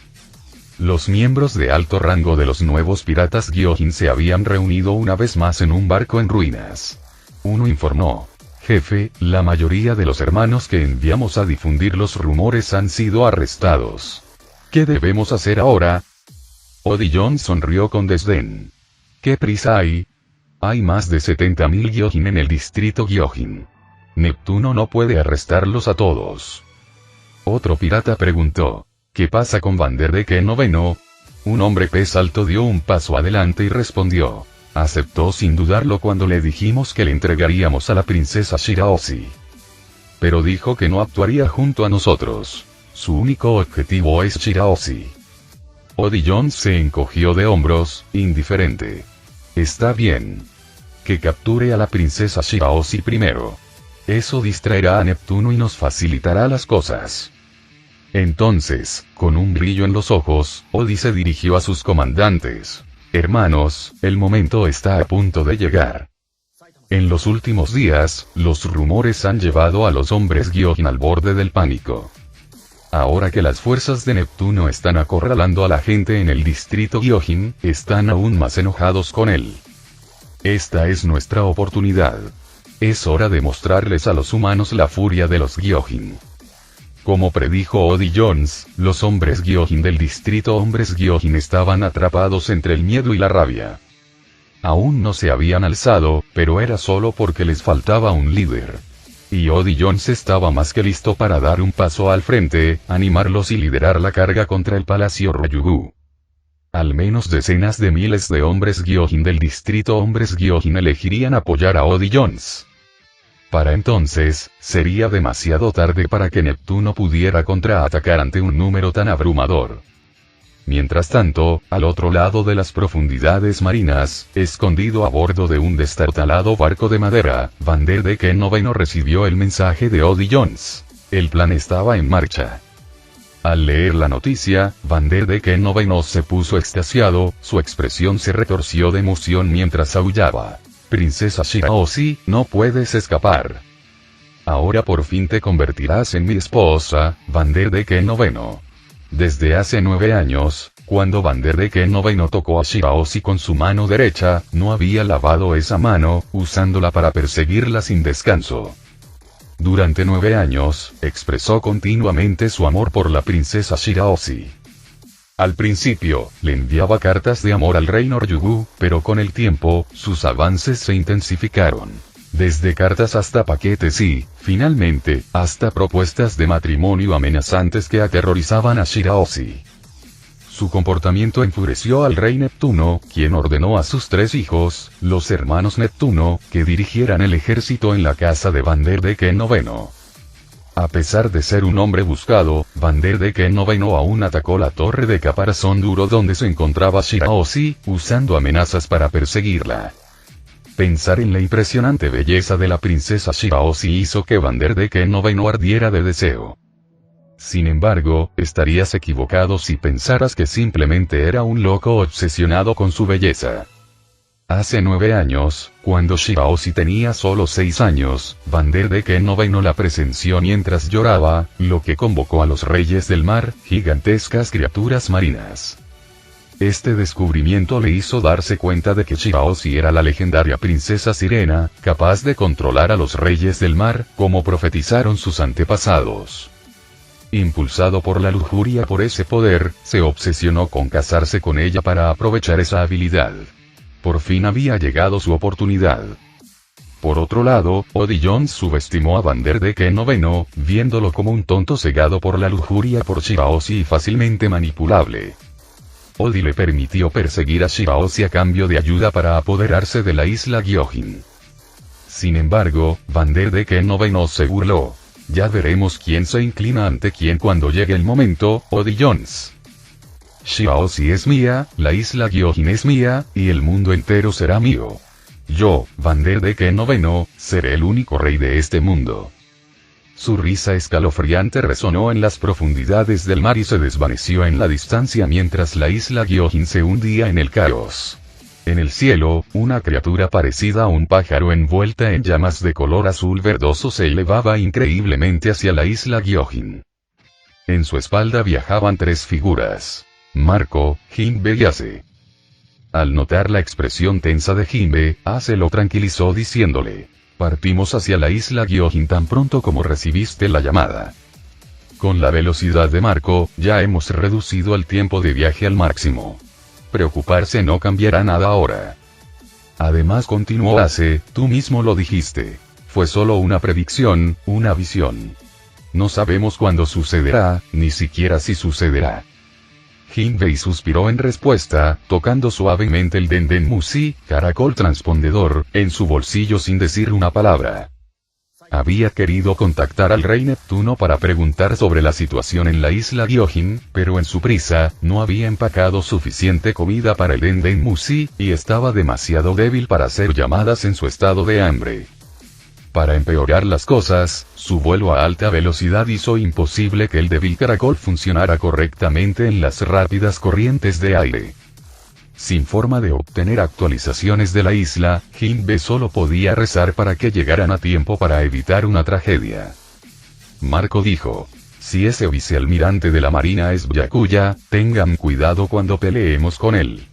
Los miembros de alto rango de los nuevos piratas Gyojin se habían reunido una vez más en un barco en ruinas. Uno informó: «Jefe, la mayoría de los hermanos que enviamos a difundir los rumores han sido arrestados. ¿Qué debemos hacer ahora?». Oddie Jones sonrió con desdén. «¿Qué prisa hay? Hay más de 70.000 Gyojin en el distrito Gyojin. Neptuno no puede arrestarlos a todos». Otro pirata preguntó: «¿Qué pasa con Vanderdecken IX?». Un hombre pez alto dio un paso adelante y respondió: «Aceptó sin dudarlo cuando le dijimos que le entregaríamos a la princesa Shirahoshi. Pero dijo que no actuaría junto a nosotros. Su único objetivo es Shirahoshi». Oddie Jones se encogió de hombros, indiferente. «Está bien. Que capture a la princesa Shirahoshi primero. Eso distraerá a Neptuno y nos facilitará las cosas». Entonces, con un brillo en los ojos, Oddie se dirigió a sus comandantes: «Hermanos, el momento está a punto de llegar. En los últimos días, los rumores han llevado a los hombres Gyojin al borde del pánico. Ahora que las fuerzas de Neptuno están acorralando a la gente en el distrito Gyojin, están aún más enojados con él. Esta es nuestra oportunidad. Es hora de mostrarles a los humanos la furia de los Gyojin». Como predijo Oddie Jones, los hombres Gyojin del distrito hombres Gyojin estaban atrapados entre el miedo y la rabia. Aún no se habían alzado, pero era solo porque les faltaba un líder. Y Oddie Jones estaba más que listo para dar un paso al frente, animarlos y liderar la carga contra el palacio Ryugu. Al menos decenas de miles de hombres Gyojin del distrito hombres Gyojin elegirían apoyar a Oddie Jones. Para entonces, sería demasiado tarde para que Neptuno pudiera contraatacar ante un número tan abrumador. Mientras tanto, al otro lado de las profundidades marinas, escondido a bordo de un destartalado barco de madera, Vanderdecken IX recibió el mensaje de Oddie Jones. El plan estaba en marcha. Al leer la noticia, Vanderdecken IX se puso extasiado, su expresión se retorció de emoción mientras aullaba: «Princesa Shirahoshi, no puedes escapar. Ahora por fin te convertirás en mi esposa, Vanderdecken IX». Desde hace 9 años, cuando Vanderdecken IX tocó a Shirahoshi con su mano derecha, no había lavado esa mano, usándola para perseguirla sin descanso. Durante 9 años, expresó continuamente su amor por la princesa Shirahoshi. Al principio, le enviaba cartas de amor al reino Ryugu, pero con el tiempo, sus avances se intensificaron. Desde cartas hasta paquetes y, finalmente, hasta propuestas de matrimonio amenazantes que aterrorizaban a Shirahoshi. Su comportamiento enfureció al rey Neptuno, quien ordenó a sus 3 hijos, los hermanos Neptuno, que dirigieran el ejército en la casa de Vanderdecken IX. A pesar de ser un hombre buscado, Vanderdecken IX aún atacó la torre de caparazón duro donde se encontraba Shirahoshi, usando amenazas para perseguirla. Pensar en la impresionante belleza de la princesa Shirahoshi hizo que Vanderdecken IX ardiera de deseo. Sin embargo, estarías equivocado si pensaras que simplemente era un loco obsesionado con su belleza. Hace 9 años, cuando Shirahoshi tenía solo 6 años, Vanderdecken IX la presenció mientras lloraba, lo que convocó a los reyes del mar, gigantescas criaturas marinas. Este descubrimiento le hizo darse cuenta de que Shirahoshi era la legendaria princesa sirena, capaz de controlar a los reyes del mar, como profetizaron sus antepasados. Impulsado por la lujuria por ese poder, se obsesionó con casarse con ella para aprovechar esa habilidad. Por fin había llegado su oportunidad. Por otro lado, Odillon subestimó a Vanderdecken IX, viéndolo como un tonto cegado por la lujuria por Shirahoshi y fácilmente manipulable. Odi le permitió perseguir a Shirahoshi a cambio de ayuda para apoderarse de la isla Gyojin. Sin embargo, Vanderdecken IX se burló. Ya veremos quién se inclina ante quién cuando llegue el momento, Odillons. Shirahoshi es mía, la isla Gyojin es mía, y el mundo entero será mío. Yo, Vanderdecken IX, seré el único rey de este mundo. Su risa escalofriante resonó en las profundidades del mar y se desvaneció en la distancia mientras la isla Gyojin se hundía en el caos. En el cielo, una criatura parecida a un pájaro envuelta en llamas de color azul verdoso se elevaba increíblemente hacia la isla Gyojin. En su espalda viajaban 3 figuras: Marco, Jinbe y Ace. Al notar la expresión tensa de Jinbe, Ace lo tranquilizó diciéndole: partimos hacia la isla Gyojin tan pronto como recibiste la llamada. Con la velocidad de Marco, ya hemos reducido el tiempo de viaje al máximo. Preocuparse no cambiará nada ahora. Además, continuó Ace, tú mismo lo dijiste. Fue solo una predicción, una visión. No sabemos cuándo sucederá, ni siquiera si sucederá. Jinbei suspiró en respuesta, tocando suavemente el Dendenmushi, caracol transpondedor, en su bolsillo sin decir una palabra. Había querido contactar al rey Neptuno para preguntar sobre la situación en la isla Gyojin, pero en su prisa, no había empacado suficiente comida para el Dendenmushi, y estaba demasiado débil para hacer llamadas en su estado de hambre. Para empeorar las cosas, su vuelo a alta velocidad hizo imposible que el débil caracol funcionara correctamente en las rápidas corrientes de aire. Sin forma de obtener actualizaciones de la isla, Jinbe solo podía rezar para que llegaran a tiempo para evitar una tragedia. Marco dijo: si ese vicealmirante de la marina es Byakuya, tengan cuidado cuando peleemos con él.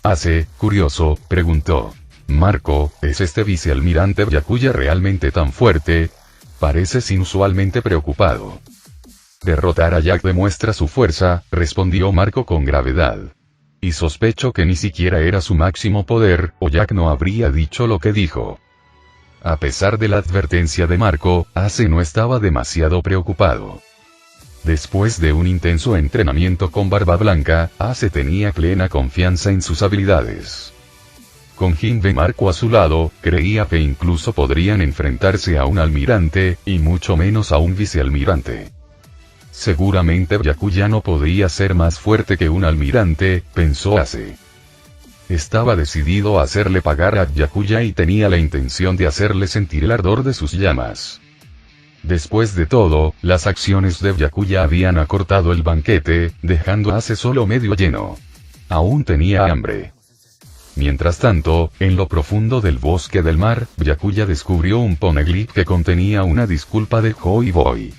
Ace, curioso, preguntó: Marco, ¿es este vicealmirante Byakuya realmente tan fuerte? Pareces inusualmente preocupado. Derrotar a Jack demuestra su fuerza, respondió Marco con gravedad. Y sospecho que ni siquiera era su máximo poder, o Jack no habría dicho lo que dijo. A pesar de la advertencia de Marco, Ace no estaba demasiado preocupado. Después de un intenso entrenamiento con Barba Blanca, Ace tenía plena confianza en sus habilidades. Con Jinbe Marco a su lado, creía que incluso podrían enfrentarse a un almirante, y mucho menos a un vicealmirante. Seguramente Byakuya no podía ser más fuerte que un almirante, pensó Ace. Estaba decidido a hacerle pagar a Byakuya y tenía la intención de hacerle sentir el ardor de sus llamas. Después de todo, las acciones de Byakuya habían acortado el banquete, dejando a Ace solo medio lleno. Aún tenía hambre. Mientras tanto, en lo profundo del bosque del mar, Byakuya descubrió un poneglyph que contenía una disculpa de Joy Boy.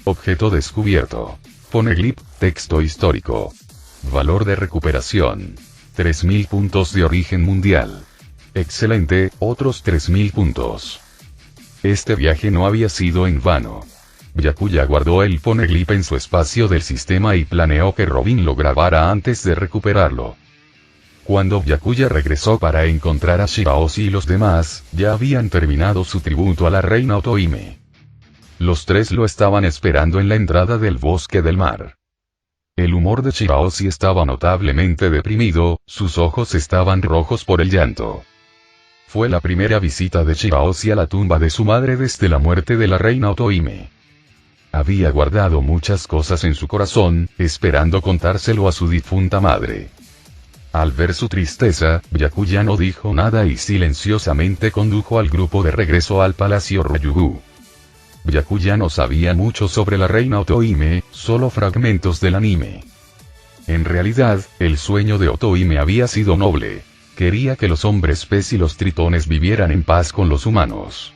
Objeto descubierto. Poneglyph, texto histórico. Valor de recuperación: 3000 puntos de origen mundial. Excelente, otros 3000 puntos. Este viaje no había sido en vano. Byakuya guardó el poneglyph en su espacio del sistema y planeó que Robin lo grabara antes de recuperarlo. Cuando Byakuya regresó para encontrar a Shirahoshi y los demás, ya habían terminado su tributo a la reina Otohime. Los 3 lo estaban esperando en la entrada del bosque del mar. El humor de Shirahoshi estaba notablemente deprimido, sus ojos estaban rojos por el llanto. Fue la primera visita de Shirahoshi a la tumba de su madre desde la muerte de la reina Otohime. Había guardado muchas cosas en su corazón, esperando contárselo a su difunta madre. Al ver su tristeza, Byakuya no dijo nada y silenciosamente condujo al grupo de regreso al palacio Ryugu. Byakuya no sabía mucho sobre la reina Otohime, solo fragmentos del anime. En realidad, el sueño de Otohime había sido noble. Quería que los hombres pez y los tritones vivieran en paz con los humanos.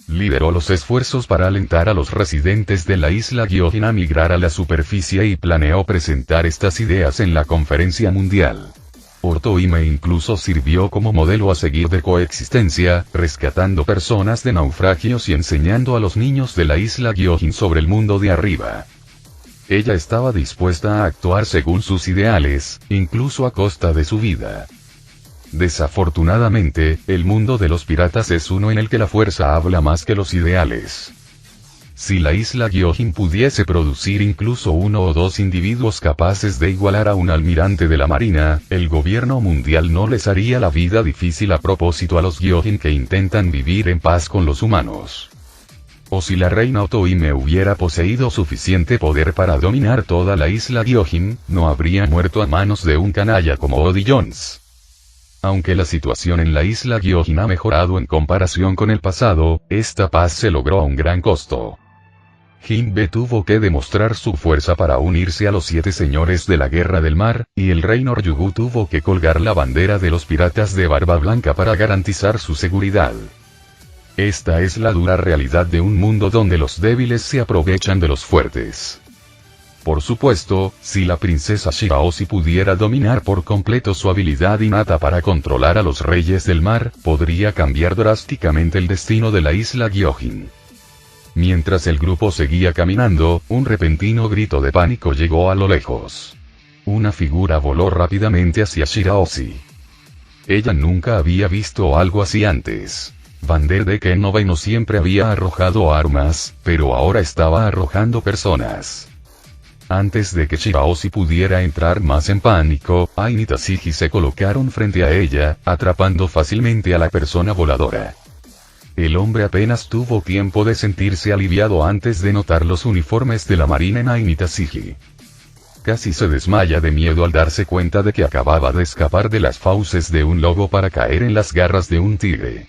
Lideró los esfuerzos para alentar a los residentes de la isla Gyojin a migrar a la superficie y planeó presentar estas ideas en la conferencia mundial. Otohime incluso sirvió como modelo a seguir de coexistencia, rescatando personas de naufragios y enseñando a los niños de la isla Gyojin sobre el mundo de arriba. Ella estaba dispuesta a actuar según sus ideales, incluso a costa de su vida. Desafortunadamente, el mundo de los piratas es uno en el que la fuerza habla más que los ideales. Si la isla Gyojin pudiese producir incluso uno o dos individuos capaces de igualar a un almirante de la marina, el gobierno mundial no les haría la vida difícil a propósito a los Gyojin que intentan vivir en paz con los humanos. O si la reina Otohime hubiera poseído suficiente poder para dominar toda la isla Gyojin, no habría muerto a manos de un canalla como Oddie Jones. Aunque la situación en la isla Gyojin ha mejorado en comparación con el pasado, esta paz se logró a un gran costo. Jinbe tuvo que demostrar su fuerza para unirse a los 7 señores de la Guerra del Mar, y el reino Ryugu tuvo que colgar la bandera de los piratas de Barba Blanca para garantizar su seguridad. Esta es la dura realidad de un mundo donde los débiles se aprovechan de los fuertes. Por supuesto, si la princesa Shirahoshi pudiera dominar por completo su habilidad innata para controlar a los reyes del mar, podría cambiar drásticamente el destino de la isla Gyojin. Mientras el grupo seguía caminando, un repentino grito de pánico llegó a lo lejos. Una figura voló rápidamente hacia Shirahoshi. Ella nunca había visto algo así antes. Vander de Kenova no siempre había arrojado armas, pero ahora estaba arrojando personas. Antes de que Shirahoshi pudiera entrar más en pánico, Ain y Tashigi se colocaron frente a ella, atrapando fácilmente a la persona voladora. El hombre apenas tuvo tiempo de sentirse aliviado antes de notar los uniformes de la marina en Ain y Tashigi. Casi se desmaya de miedo al darse cuenta de que acababa de escapar de las fauces de un lobo para caer en las garras de un tigre.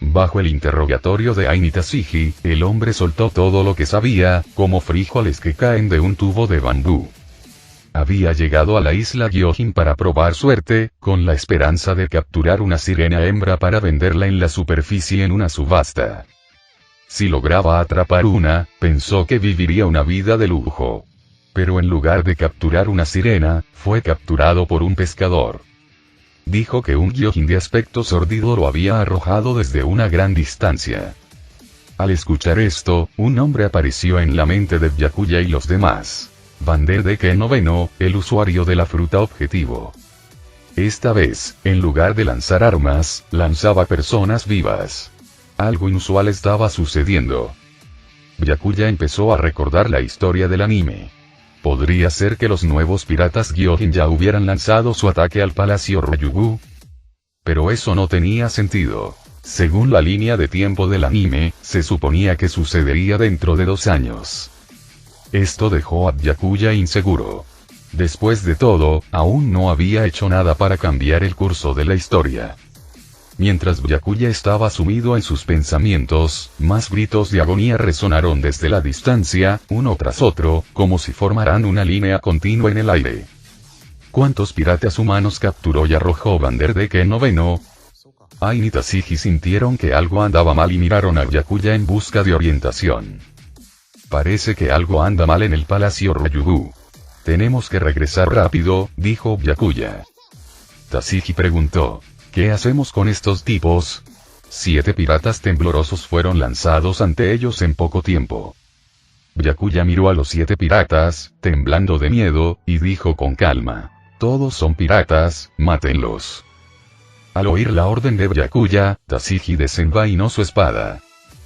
Bajo el interrogatorio de Ain y Tashigi, el hombre soltó todo lo que sabía, como frijoles que caen de un tubo de bambú. Había llegado a la isla Gyojin para probar suerte, con la esperanza de capturar una sirena hembra para venderla en la superficie en una subasta. Si lograba atrapar una, pensó que viviría una vida de lujo. Pero en lugar de capturar una sirena, fue capturado por un pescador. Dijo que un Gyojin de aspecto sórdido lo había arrojado desde una gran distancia. Al escuchar esto, un nombre apareció en la mente de Byakuya y los demás. Vander de Kenova, el usuario de la fruta objetivo. Esta vez, en lugar de lanzar armas, lanzaba personas vivas. Algo inusual estaba sucediendo. Byakuya empezó a recordar la historia del anime. ¿Podría ser que los nuevos piratas Gyojin ya hubieran lanzado su ataque al palacio Ryugu? Pero eso no tenía sentido. Según la línea de tiempo del anime, se suponía que sucedería dentro de 2 años. Esto dejó a Byakuya inseguro. Después de todo, aún no había hecho nada para cambiar el curso de la historia. Mientras Byakuya estaba sumido en sus pensamientos, más gritos de agonía resonaron desde la distancia, uno tras otro, como si formaran una línea continua en el aire. ¿Cuántos piratas humanos capturó y arrojó Vander de Kenova? Ain y Tashigi sintieron que algo andaba mal y miraron a Byakuya en busca de orientación. Parece que algo anda mal en el palacio Ryugu. Tenemos que regresar rápido, dijo Byakuya. Tashigi preguntó. ¿Qué hacemos con estos tipos? 7 piratas temblorosos fueron lanzados ante ellos en poco tiempo. Byakuya miró a los 7 piratas, temblando de miedo, y dijo con calma. Todos son piratas, mátenlos. Al oír la orden de Byakuya, Tashigi desenvainó su espada.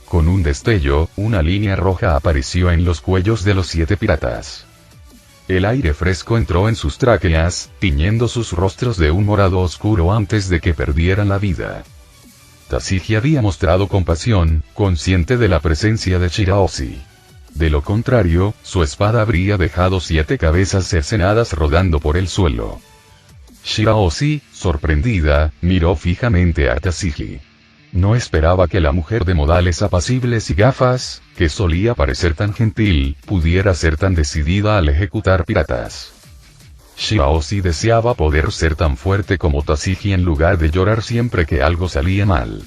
Con un destello, una línea roja apareció en los cuellos de los 7 piratas. El aire fresco entró en sus tráqueas, tiñendo sus rostros de un morado oscuro antes de que perdieran la vida. Tashigi había mostrado compasión, consciente de la presencia de Shirahoshi. De lo contrario, su espada habría dejado 7 cabezas cercenadas rodando por el suelo. Shirahoshi, sorprendida, miró fijamente a Tashigi. No esperaba que la mujer de modales apacibles y gafas, que solía parecer tan gentil, pudiera ser tan decidida al ejecutar piratas. Shirahoshi deseaba poder ser tan fuerte como Tashigi en lugar de llorar siempre que algo salía mal.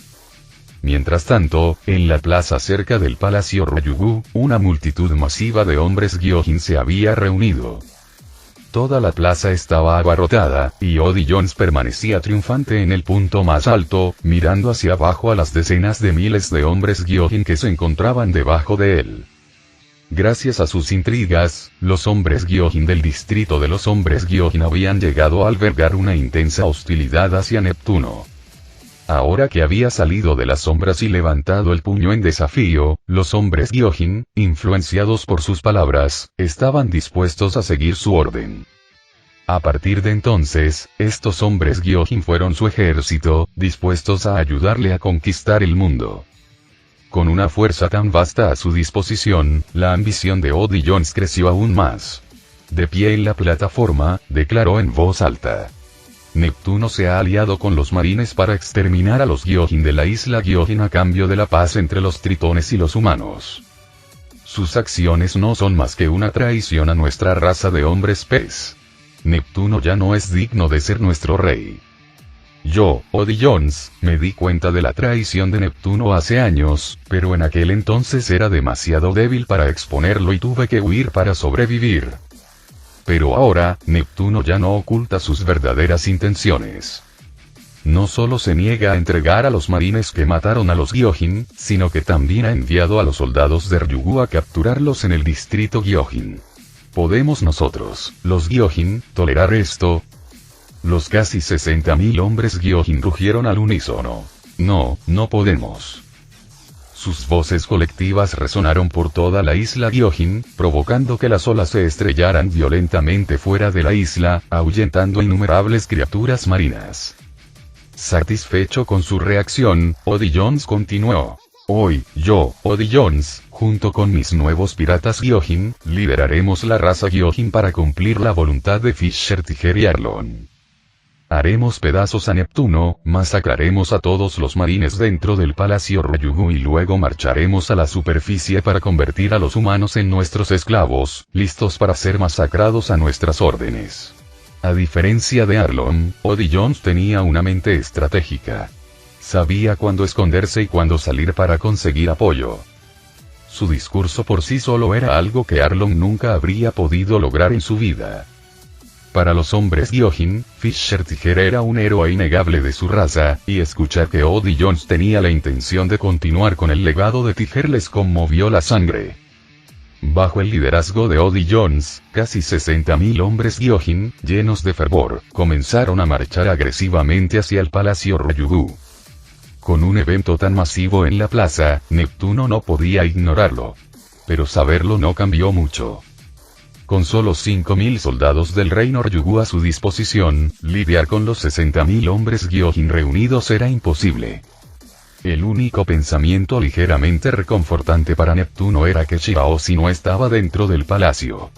Mientras tanto, en la plaza cerca del Palacio Ryugu, una multitud masiva de hombres gyojin se había reunido. Toda la plaza estaba abarrotada, y Oddie Jones permanecía triunfante en el punto más alto, mirando hacia abajo a las decenas de miles de hombres gyojin que se encontraban debajo de él. Gracias a sus intrigas, los hombres gyojin del distrito de los hombres gyojin habían llegado a albergar una intensa hostilidad hacia Neptuno. Ahora que había salido de las sombras y levantado el puño en desafío, los hombres gyojin, influenciados por sus palabras, estaban dispuestos a seguir su orden. A partir de entonces, estos hombres gyojin fueron su ejército, dispuestos a ayudarle a conquistar el mundo. Con una fuerza tan vasta a su disposición, la ambición de Oddie Jones creció aún más. De pie en la plataforma, declaró en voz alta: Neptuno se ha aliado con los marines para exterminar a los gyojin de la isla Gyojin a cambio de la paz entre los tritones y los humanos. Sus acciones no son más que una traición a nuestra raza de hombres pez. Neptuno ya no es digno de ser nuestro rey. Yo, Oddie Jones, me di cuenta de la traición de Neptuno hace años, pero en aquel entonces era demasiado débil para exponerlo y tuve que huir para sobrevivir. Pero ahora, Neptuno ya no oculta sus verdaderas intenciones. No solo se niega a entregar a los marines que mataron a los gyojin, sino que también ha enviado a los soldados de Ryugu a capturarlos en el distrito gyojin. ¿Podemos nosotros, los gyojin, tolerar esto? Los casi 60.000 hombres gyojin rugieron al unísono. No, no podemos. Sus voces colectivas resonaron por toda la isla Gyojin, provocando que las olas se estrellaran violentamente fuera de la isla, ahuyentando innumerables criaturas marinas. Satisfecho con su reacción, Oddie Jones continuó: Hoy, yo, Oddie Jones, junto con mis nuevos piratas Gyojin, lideraremos la raza Gyojin para cumplir la voluntad de Fisher Tiger y Arlong. Haremos pedazos a Neptuno, masacraremos a todos los marines dentro del Palacio Ryugu y luego marcharemos a la superficie para convertir a los humanos en nuestros esclavos, listos para ser masacrados a nuestras órdenes. A diferencia de Arlong, Oddie Jones tenía una mente estratégica. Sabía cuándo esconderse y cuándo salir para conseguir apoyo. Su discurso por sí solo era algo que Arlong nunca habría podido lograr en su vida. Para los hombres Gyojin, Fisher Tiger era un héroe innegable de su raza, y escuchar que Oddie Jones tenía la intención de continuar con el legado de Tiger les conmovió la sangre. Bajo el liderazgo de Oddie Jones, casi 60.000 hombres Gyojin, llenos de fervor, comenzaron a marchar agresivamente hacia el Palacio Ryugu. Con un evento tan masivo en la plaza, Neptuno no podía ignorarlo. Pero saberlo no cambió mucho. Con solo 5.000 soldados del reino Ryugu a su disposición, lidiar con los 60.000 hombres Gyojin reunidos era imposible. El único pensamiento ligeramente reconfortante para Neptuno era que Shirahoshi no estaba dentro del palacio.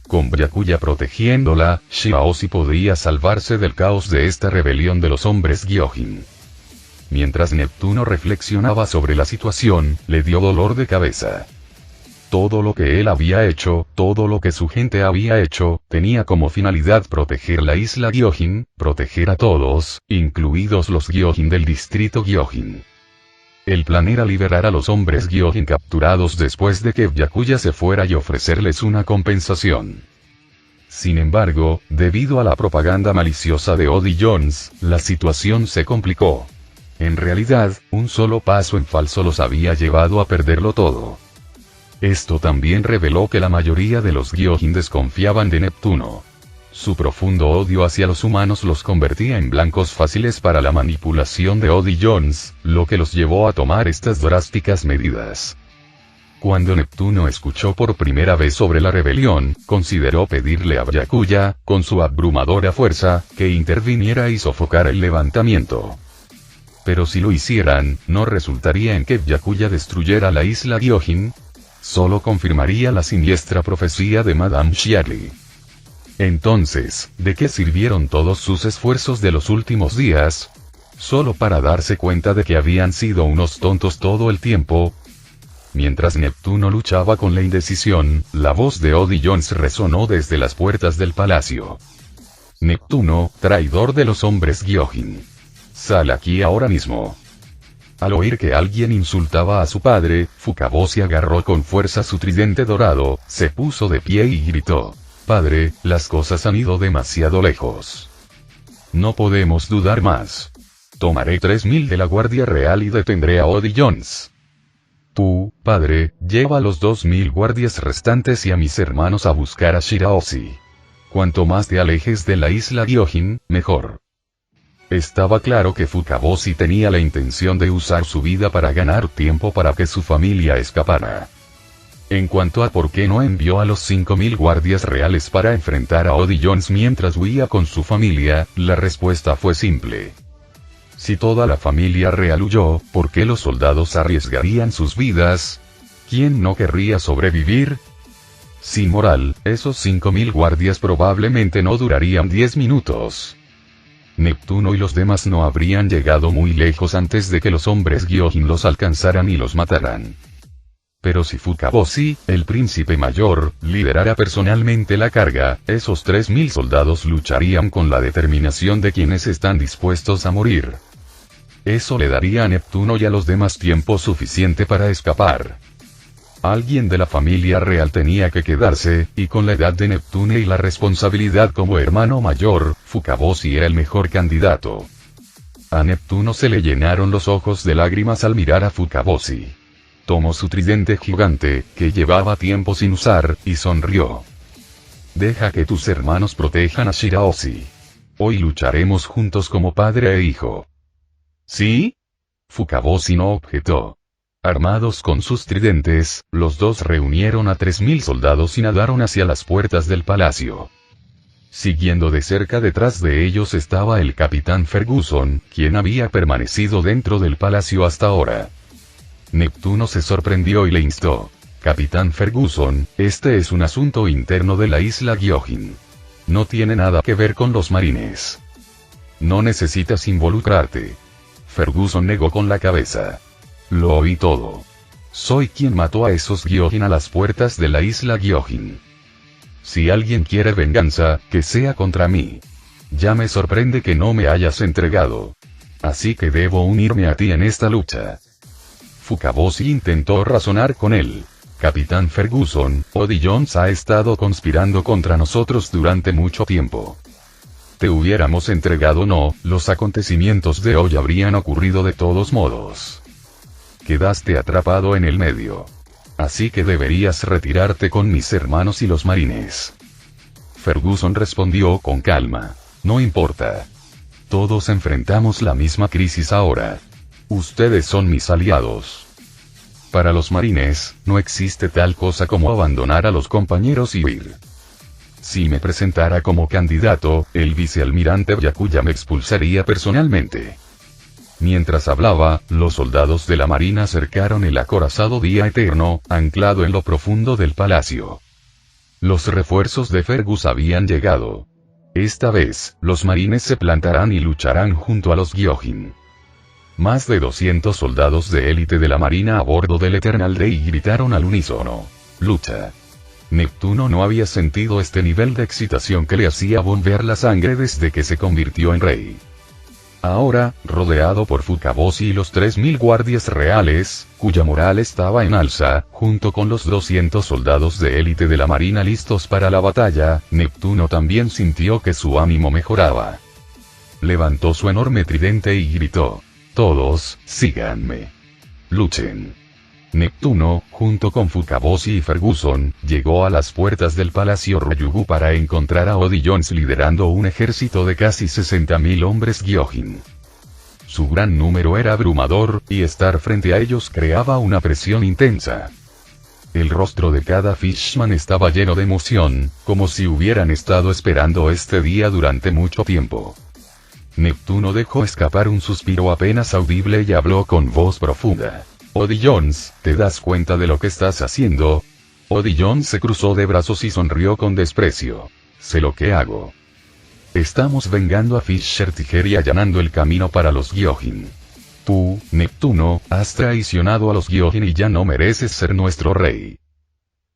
Con Byakuya protegiéndola, Shirahoshi podía salvarse del caos de esta rebelión de los hombres Gyojin. Mientras Neptuno reflexionaba sobre la situación, le dio dolor de cabeza. Todo lo que él había hecho, todo lo que su gente había hecho, tenía como finalidad proteger la isla Gyojin, proteger a todos, incluidos los Gyojin del distrito Gyojin. El plan era liberar a los hombres Gyojin capturados después de que Byakuya se fuera y ofrecerles una compensación. Sin embargo, debido a la propaganda maliciosa de Oddie Jones, la situación se complicó. En realidad, un solo paso en falso los había llevado a perderlo todo. Esto también reveló que la mayoría de los Gyojin desconfiaban de Neptuno. Su profundo odio hacia los humanos los convertía en blancos fáciles para la manipulación de Oddie Jones, lo que los llevó a tomar estas drásticas medidas. Cuando Neptuno escuchó por primera vez sobre la rebelión, consideró pedirle a Byakuya, con su abrumadora fuerza, que interviniera y sofocara el levantamiento. Pero si lo hicieran, no resultaría en que Byakuya destruyera la isla Gyojin. Solo confirmaría la siniestra profecía de Madame Chiaotli. Entonces, ¿de qué sirvieron todos sus esfuerzos de los últimos días? Solo para darse cuenta de que habían sido unos tontos todo el tiempo. Mientras Neptuno luchaba con la indecisión, la voz de Odi Jones resonó desde las puertas del palacio. Neptuno, traidor de los hombres Gyojin. Sal aquí ahora mismo. Al oír que alguien insultaba a su padre, Fukaboshi agarró con fuerza su tridente dorado, se puso de pie y gritó: «Padre, las cosas han ido demasiado lejos. No podemos dudar más. Tomaré 3000 de la Guardia Real y detendré a Odi Jones. Tú, padre, lleva a los 2000 guardias restantes y a mis hermanos a buscar a Shirahoshi. Cuanto más te alejes de la isla Gyojin, mejor». Estaba claro que Fukaboshi tenía la intención de usar su vida para ganar tiempo para que su familia escapara. En cuanto a por qué no envió a los 5000 guardias reales para enfrentar a Odi Jones mientras huía con su familia, la respuesta fue simple. Si toda la familia real huyó, ¿por qué los soldados arriesgarían sus vidas? ¿Quién no querría sobrevivir? Sin moral, esos 5000 guardias probablemente no durarían 10 minutos. Neptuno y los demás no habrían llegado muy lejos antes de que los hombres Gyojin los alcanzaran y los mataran. Pero si Fukaboshi, el príncipe mayor, liderara personalmente la carga, esos 3000 soldados lucharían con la determinación de quienes están dispuestos a morir. Eso le daría a Neptuno y a los demás tiempo suficiente para escapar. Alguien de la familia real tenía que quedarse, y con la edad de Neptuno y la responsabilidad como hermano mayor, Fukaboshi era el mejor candidato. A Neptuno se le llenaron los ojos de lágrimas al mirar a Fukaboshi. Tomó su tridente gigante, que llevaba tiempo sin usar, y sonrió. «Deja que tus hermanos protejan a Shirahoshi. Hoy lucharemos juntos como padre e hijo». ¿Sí? Fukaboshi no objetó. Armados con sus tridentes, los dos reunieron a 3000 soldados y nadaron hacia las puertas del palacio. Siguiendo de cerca detrás de ellos estaba el capitán Ferguson, quien había permanecido dentro del palacio hasta ahora. Neptuno se sorprendió y le instó: «Capitán Ferguson, este es un asunto interno de la isla Gyojin. No tiene nada que ver con los marines. No necesitas involucrarte». Ferguson negó con la cabeza. «Lo oí todo. Soy quien mató a esos Gyojin a las puertas de la isla Gyojin. Si alguien quiere venganza, que sea contra mí. Ya me sorprende que no me hayas entregado. Así que debo unirme a ti en esta lucha». Fukaboshi intentó razonar con él. «Capitán Ferguson, Odi Jones ha estado conspirando contra nosotros durante mucho tiempo. Te hubiéramos entregado o no, los acontecimientos de hoy habrían ocurrido de todos modos. Quedaste atrapado en el medio. Así que deberías retirarte con mis hermanos y los marines». Ferguson respondió con calma: «No importa. Todos enfrentamos la misma crisis ahora. Ustedes son mis aliados. Para los marines, no existe tal cosa como abandonar a los compañeros y huir. Si me presentara como candidato, el vicealmirante Byakuya me expulsaría personalmente». Mientras hablaba, los soldados de la marina cercaron el acorazado Día Eterno, anclado en lo profundo del palacio. Los refuerzos de Fergus habían llegado. Esta vez, los marines se plantarán y lucharán junto a los Gyojin. Más de 200 soldados de élite de la marina a bordo del Eternal Day gritaron al unísono: «¡Lucha!». Neptuno no había sentido este nivel de excitación que le hacía bombear la sangre desde que se convirtió en rey. Ahora, rodeado por Fukaboshi y los 3000 guardias reales, cuya moral estaba en alza, junto con los 200 soldados de élite de la marina listos para la batalla, Neptuno también sintió que su ánimo mejoraba. Levantó su enorme tridente y gritó: «Todos, síganme. Luchen». Neptuno, junto con Fukaboshi y Ferguson, llegó a las puertas del Palacio Ryugu para encontrar a Odi Jones liderando un ejército de casi 60.000 hombres Gyojin. Su gran número era abrumador, y estar frente a ellos creaba una presión intensa. El rostro de cada Fishman estaba lleno de emoción, como si hubieran estado esperando este día durante mucho tiempo. Neptuno dejó escapar un suspiro apenas audible y habló con voz profunda. Oddie Jones, ¿te das cuenta de lo que estás haciendo? Oddie Jones se cruzó de brazos y sonrió con desprecio. Sé lo que hago. Estamos vengando a Fisher Tiger y allanando el camino para los Gyojin. Tú, Neptuno, has traicionado a los Gyojin y ya no mereces ser nuestro rey.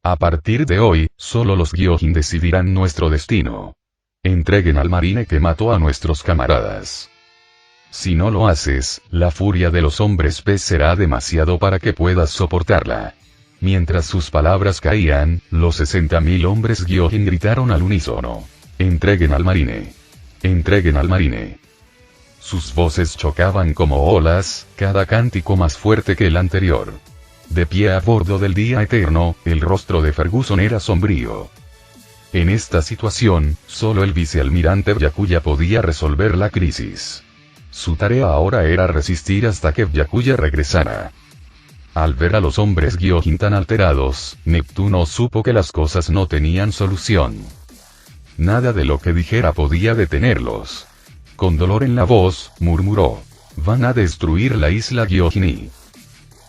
A partir de hoy, solo los Gyojin decidirán nuestro destino. Entreguen al marine que mató a nuestros camaradas. Si no lo haces, la furia de los hombres pez será demasiado para que puedas soportarla. Mientras sus palabras caían, los 60.000 hombres Gyojin gritaron al unísono. Entreguen al marine. Entreguen al marine. Sus voces chocaban como olas, cada cántico más fuerte que el anterior. De pie a bordo del día eterno, el rostro de Ferguson era sombrío. En esta situación, solo el vicealmirante Byakuya podía resolver la crisis. Su tarea ahora era resistir hasta que Byakuya regresara. Al ver a los hombres Gyojin tan alterados, Neptuno supo que las cosas no tenían solución. Nada de lo que dijera podía detenerlos. Con dolor en la voz, murmuró. Van a destruir la isla Gyojin.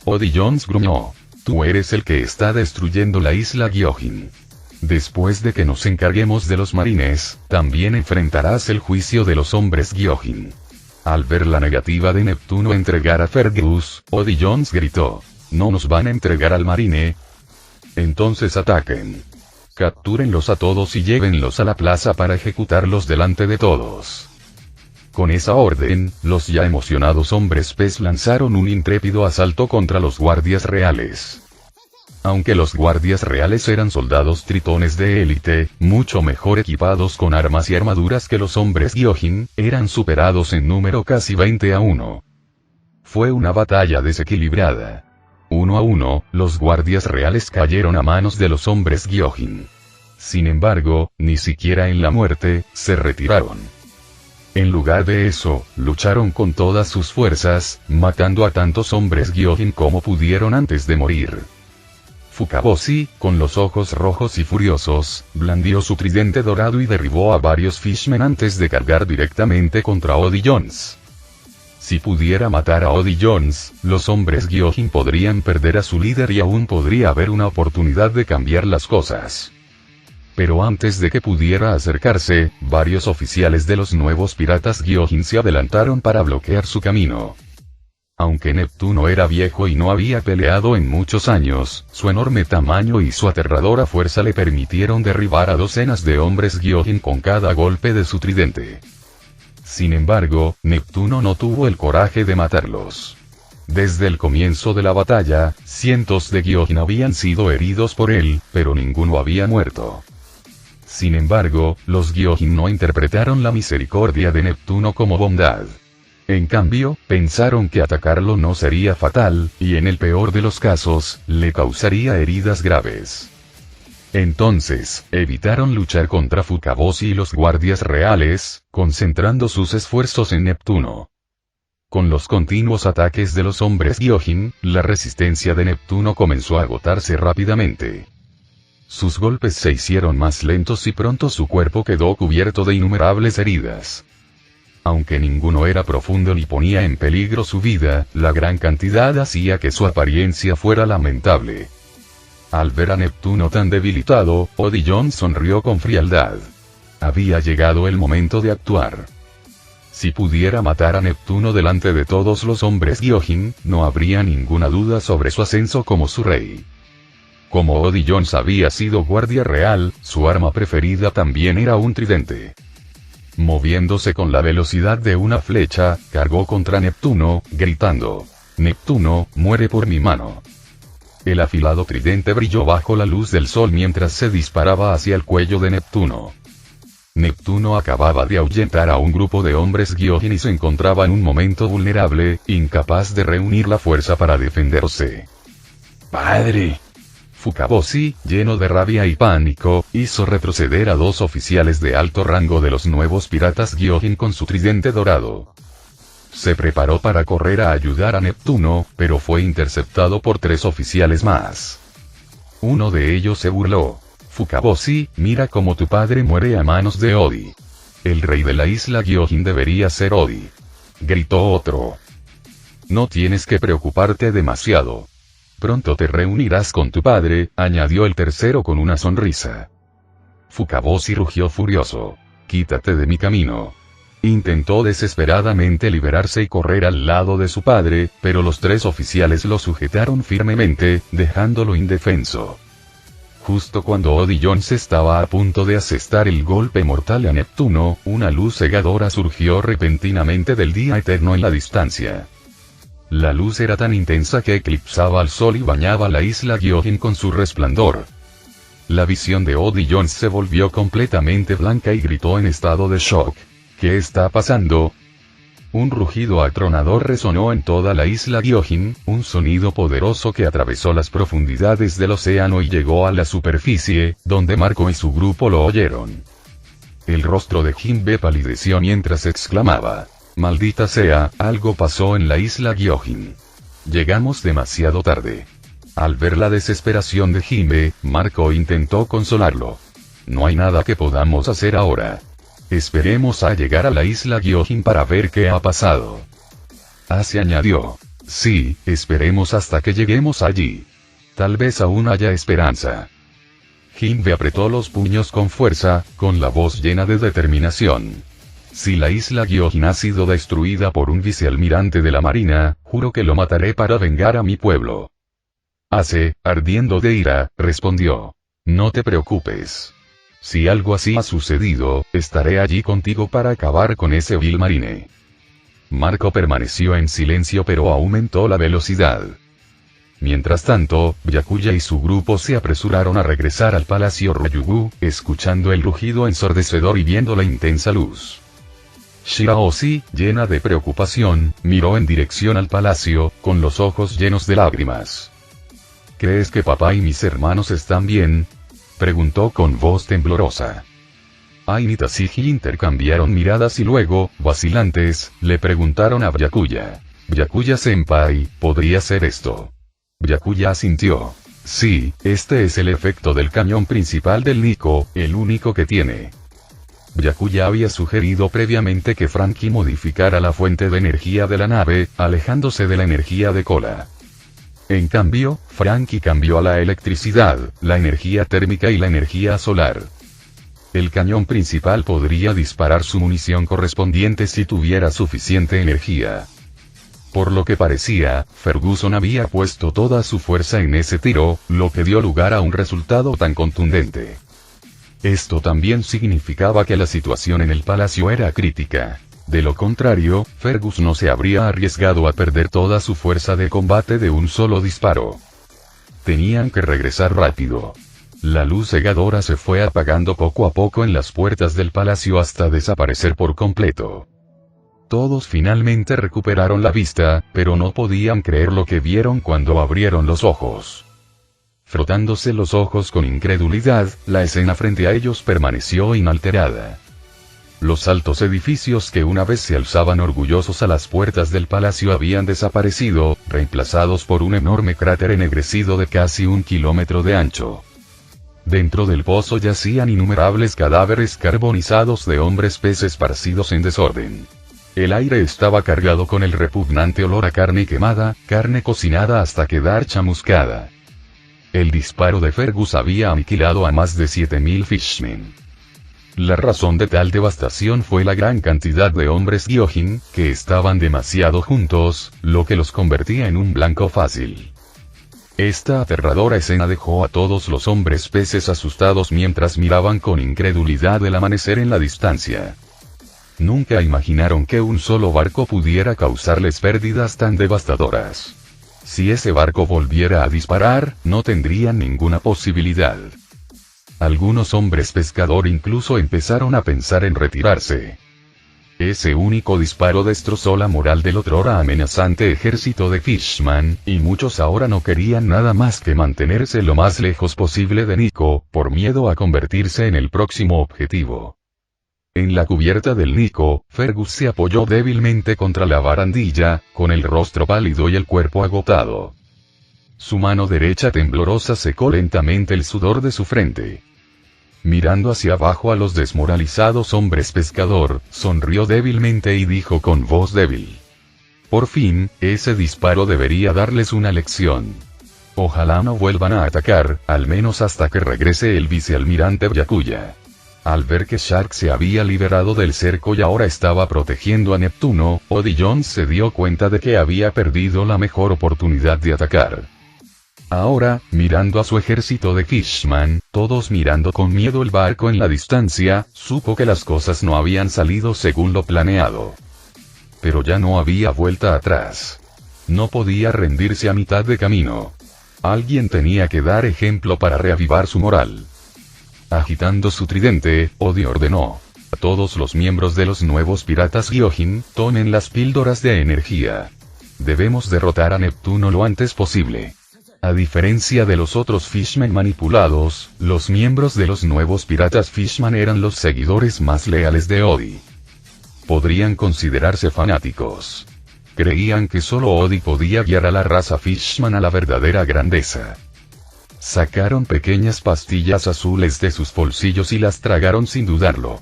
Oddie Jones gruñó. Tú eres el que está destruyendo la isla Gyojin. Después de que nos encarguemos de los marines, también enfrentarás el juicio de los hombres Gyojin. Al ver la negativa de Neptuno entregar a Fergus, Oddie Jones gritó. ¿No nos van a entregar al marine? Entonces ataquen. Captúrenlos a todos y llévenlos a la plaza para ejecutarlos delante de todos. Con esa orden, los ya emocionados hombres pez lanzaron un intrépido asalto contra los guardias reales. Aunque los guardias reales eran soldados tritones de élite, mucho mejor equipados con armas y armaduras que los hombres Gyojin, eran superados en número casi 20-1. Fue una batalla desequilibrada. 1-1, los guardias reales cayeron a manos de los hombres Gyojin. Sin embargo, ni siquiera en la muerte, se retiraron. En lugar de eso, lucharon con todas sus fuerzas, matando a tantos hombres Gyojin como pudieron antes de morir. Fukaboshi, con los ojos rojos y furiosos, blandió su tridente dorado y derribó a varios Fishmen antes de cargar directamente contra Oddie Jones. Si pudiera matar a Oddie Jones, los hombres Gyojin podrían perder a su líder y aún podría haber una oportunidad de cambiar las cosas. Pero antes de que pudiera acercarse, varios oficiales de los nuevos piratas Gyojin se adelantaron para bloquear su camino. Aunque Neptuno era viejo y no había peleado en muchos años, su enorme tamaño y su aterradora fuerza le permitieron derribar a docenas de hombres Gyojin con cada golpe de su tridente. Sin embargo, Neptuno no tuvo el coraje de matarlos. Desde el comienzo de la batalla, cientos de Gyojin habían sido heridos por él, pero ninguno había muerto. Sin embargo, los Gyojin no interpretaron la misericordia de Neptuno como bondad. En cambio, pensaron que atacarlo no sería fatal, y en el peor de los casos, le causaría heridas graves. Entonces, evitaron luchar contra Fukaboshi y los guardias reales, concentrando sus esfuerzos en Neptuno. Con los continuos ataques de los hombres Gyojin, la resistencia de Neptuno comenzó a agotarse rápidamente. Sus golpes se hicieron más lentos y pronto su cuerpo quedó cubierto de innumerables heridas. Aunque ninguno era profundo ni ponía en peligro su vida, la gran cantidad hacía que su apariencia fuera lamentable. Al ver a Neptuno tan debilitado, Oddie Jones sonrió con frialdad. Había llegado el momento de actuar. Si pudiera matar a Neptuno delante de todos los hombres Gyojin, no habría ninguna duda sobre su ascenso como su rey. Como Oddie Jones había sido guardia real, su arma preferida también era un tridente. Moviéndose con la velocidad de una flecha, cargó contra Neptuno, gritando: «Neptuno, muere por mi mano». El afilado tridente brilló bajo la luz del sol mientras se disparaba hacia el cuello de Neptuno. Neptuno acababa de ahuyentar a un grupo de hombres Gyojin y se encontraba en un momento vulnerable, incapaz de reunir la fuerza para defenderse. «¡Padre!». Fukaboshi, lleno de rabia y pánico, hizo retroceder a dos oficiales de alto rango de los nuevos piratas Gyojin con su tridente dorado. Se preparó para correr a ayudar a Neptuno, pero fue interceptado por 3 oficiales más. Uno de ellos se burló. Fukaboshi, mira cómo tu padre muere a manos de Odi. El rey de la isla Gyojin debería ser Odi. Gritó otro. No tienes que preocuparte demasiado. Pronto te reunirás con tu padre, añadió el tercero con una sonrisa. Fukaboshi rugió furioso. Quítate de mi camino. Intentó desesperadamente liberarse y correr al lado de su padre, pero los tres oficiales lo sujetaron firmemente, dejándolo indefenso. Justo cuando Odi Jones estaba a punto de asestar el golpe mortal a Neptuno, una luz cegadora surgió repentinamente del día eterno en la distancia. La luz era tan intensa que eclipsaba al sol y bañaba la isla Gyojin con su resplandor. La visión de Odi Jones se volvió completamente blanca y gritó en estado de shock. ¿Qué está pasando? Un rugido atronador resonó en toda la isla Gyojin, un sonido poderoso que atravesó las profundidades del océano y llegó a la superficie, donde Marco y su grupo lo oyeron. El rostro de Jinbe palideció mientras exclamaba. Maldita sea, algo pasó en la isla Gyojin. Llegamos demasiado tarde. Al ver la desesperación de Jinbe, Marco intentó consolarlo. No hay nada que podamos hacer ahora. Esperemos a llegar a la isla Gyojin para ver qué ha pasado. Ace añadió. Sí, esperemos hasta que lleguemos allí. Tal vez aún haya esperanza. Jinbe apretó los puños con fuerza, con la voz llena de determinación. Si la isla Gyojin ha sido destruida por un vicealmirante de la marina, juro que lo mataré para vengar a mi pueblo. Ace, ardiendo de ira, respondió. No te preocupes. Si algo así ha sucedido, estaré allí contigo para acabar con ese vil marine. Marco permaneció en silencio pero aumentó la velocidad. Mientras tanto, Byakuya y su grupo se apresuraron a regresar al palacio Ryugu, escuchando el rugido ensordecedor y viendo la intensa luz. Shirahoshi, llena de preocupación, miró en dirección al palacio, con los ojos llenos de lágrimas. ¿Crees que papá y mis hermanos están bien? Preguntó con voz temblorosa. Ain y Tasuji intercambiaron miradas y luego, vacilantes, le preguntaron a Byakuya. Byakuya-senpai, ¿podría ser esto? Byakuya asintió. Sí, este es el efecto del cañón principal del Nico, el único que tiene. Byakuya había sugerido previamente que Franky modificara la fuente de energía de la nave, alejándose de la energía de cola. En cambio, Franky cambió a la electricidad, la energía térmica y la energía solar. El cañón principal podría disparar su munición correspondiente si tuviera suficiente energía. Por lo que parecía, Ferguson había puesto toda su fuerza en ese tiro, lo que dio lugar a un resultado tan contundente. Esto también significaba que la situación en el palacio era crítica. De lo contrario, Fergus no se habría arriesgado a perder toda su fuerza de combate de un solo disparo. Tenían que regresar rápido. La luz cegadora se fue apagando poco a poco en las puertas del palacio hasta desaparecer por completo. Todos finalmente recuperaron la vista, pero no podían creer lo que vieron cuando abrieron los ojos. Frotándose los ojos con incredulidad, la escena frente a ellos permaneció inalterada. Los altos edificios que una vez se alzaban orgullosos a las puertas del palacio habían desaparecido, reemplazados por un enorme cráter ennegrecido de casi 1 kilómetro de ancho. Dentro del pozo yacían innumerables cadáveres carbonizados de hombres pez esparcidos en desorden. El aire estaba cargado con el repugnante olor a carne quemada, carne cocinada hasta quedar chamuscada. El disparo de Fergus había aniquilado a más de 7000 fishmen. La razón de tal devastación fue la gran cantidad de hombres Gyojin, que estaban demasiado juntos, lo que los convertía en un blanco fácil. Esta aterradora escena dejó a todos los hombres peces asustados mientras miraban con incredulidad el amanecer en la distancia. Nunca imaginaron que un solo barco pudiera causarles pérdidas tan devastadoras. Si ese barco volviera a disparar, no tendrían ninguna posibilidad. Algunos hombres pescador incluso empezaron a pensar en retirarse. Ese único disparo destrozó la moral del otrora amenazante ejército de Fishman, y muchos ahora no querían nada más que mantenerse lo más lejos posible de Nico, por miedo a convertirse en el próximo objetivo. En la cubierta del Nico, Fergus se apoyó débilmente contra la barandilla, con el rostro pálido y el cuerpo agotado. Su mano derecha temblorosa secó lentamente el sudor de su frente. Mirando hacia abajo a los desmoralizados hombres pescador, sonrió débilmente y dijo con voz débil: por fin, ese disparo debería darles una lección. Ojalá no vuelvan a atacar, al menos hasta que regrese el vicealmirante Byakuya. Al ver que Shark se había liberado del cerco y ahora estaba protegiendo a Neptuno, Odi Jones se dio cuenta de que había perdido la mejor oportunidad de atacar. Ahora, mirando a su ejército de Fishman, todos mirando con miedo el barco en la distancia, supo que las cosas no habían salido según lo planeado. Pero ya no había vuelta atrás. No podía rendirse a mitad de camino. Alguien tenía que dar ejemplo para reavivar su moral. Agitando su tridente, Odi ordenó a todos los miembros de los nuevos piratas Gyojin, tomen las píldoras de energía. Debemos derrotar a Neptuno lo antes posible. A diferencia de los otros Fishman manipulados, los miembros de los nuevos piratas Fishman eran los seguidores más leales de Odi. Podrían considerarse fanáticos. Creían que solo Odi podía guiar a la raza Fishman a la verdadera grandeza. Sacaron pequeñas pastillas azules de sus bolsillos y las tragaron sin dudarlo.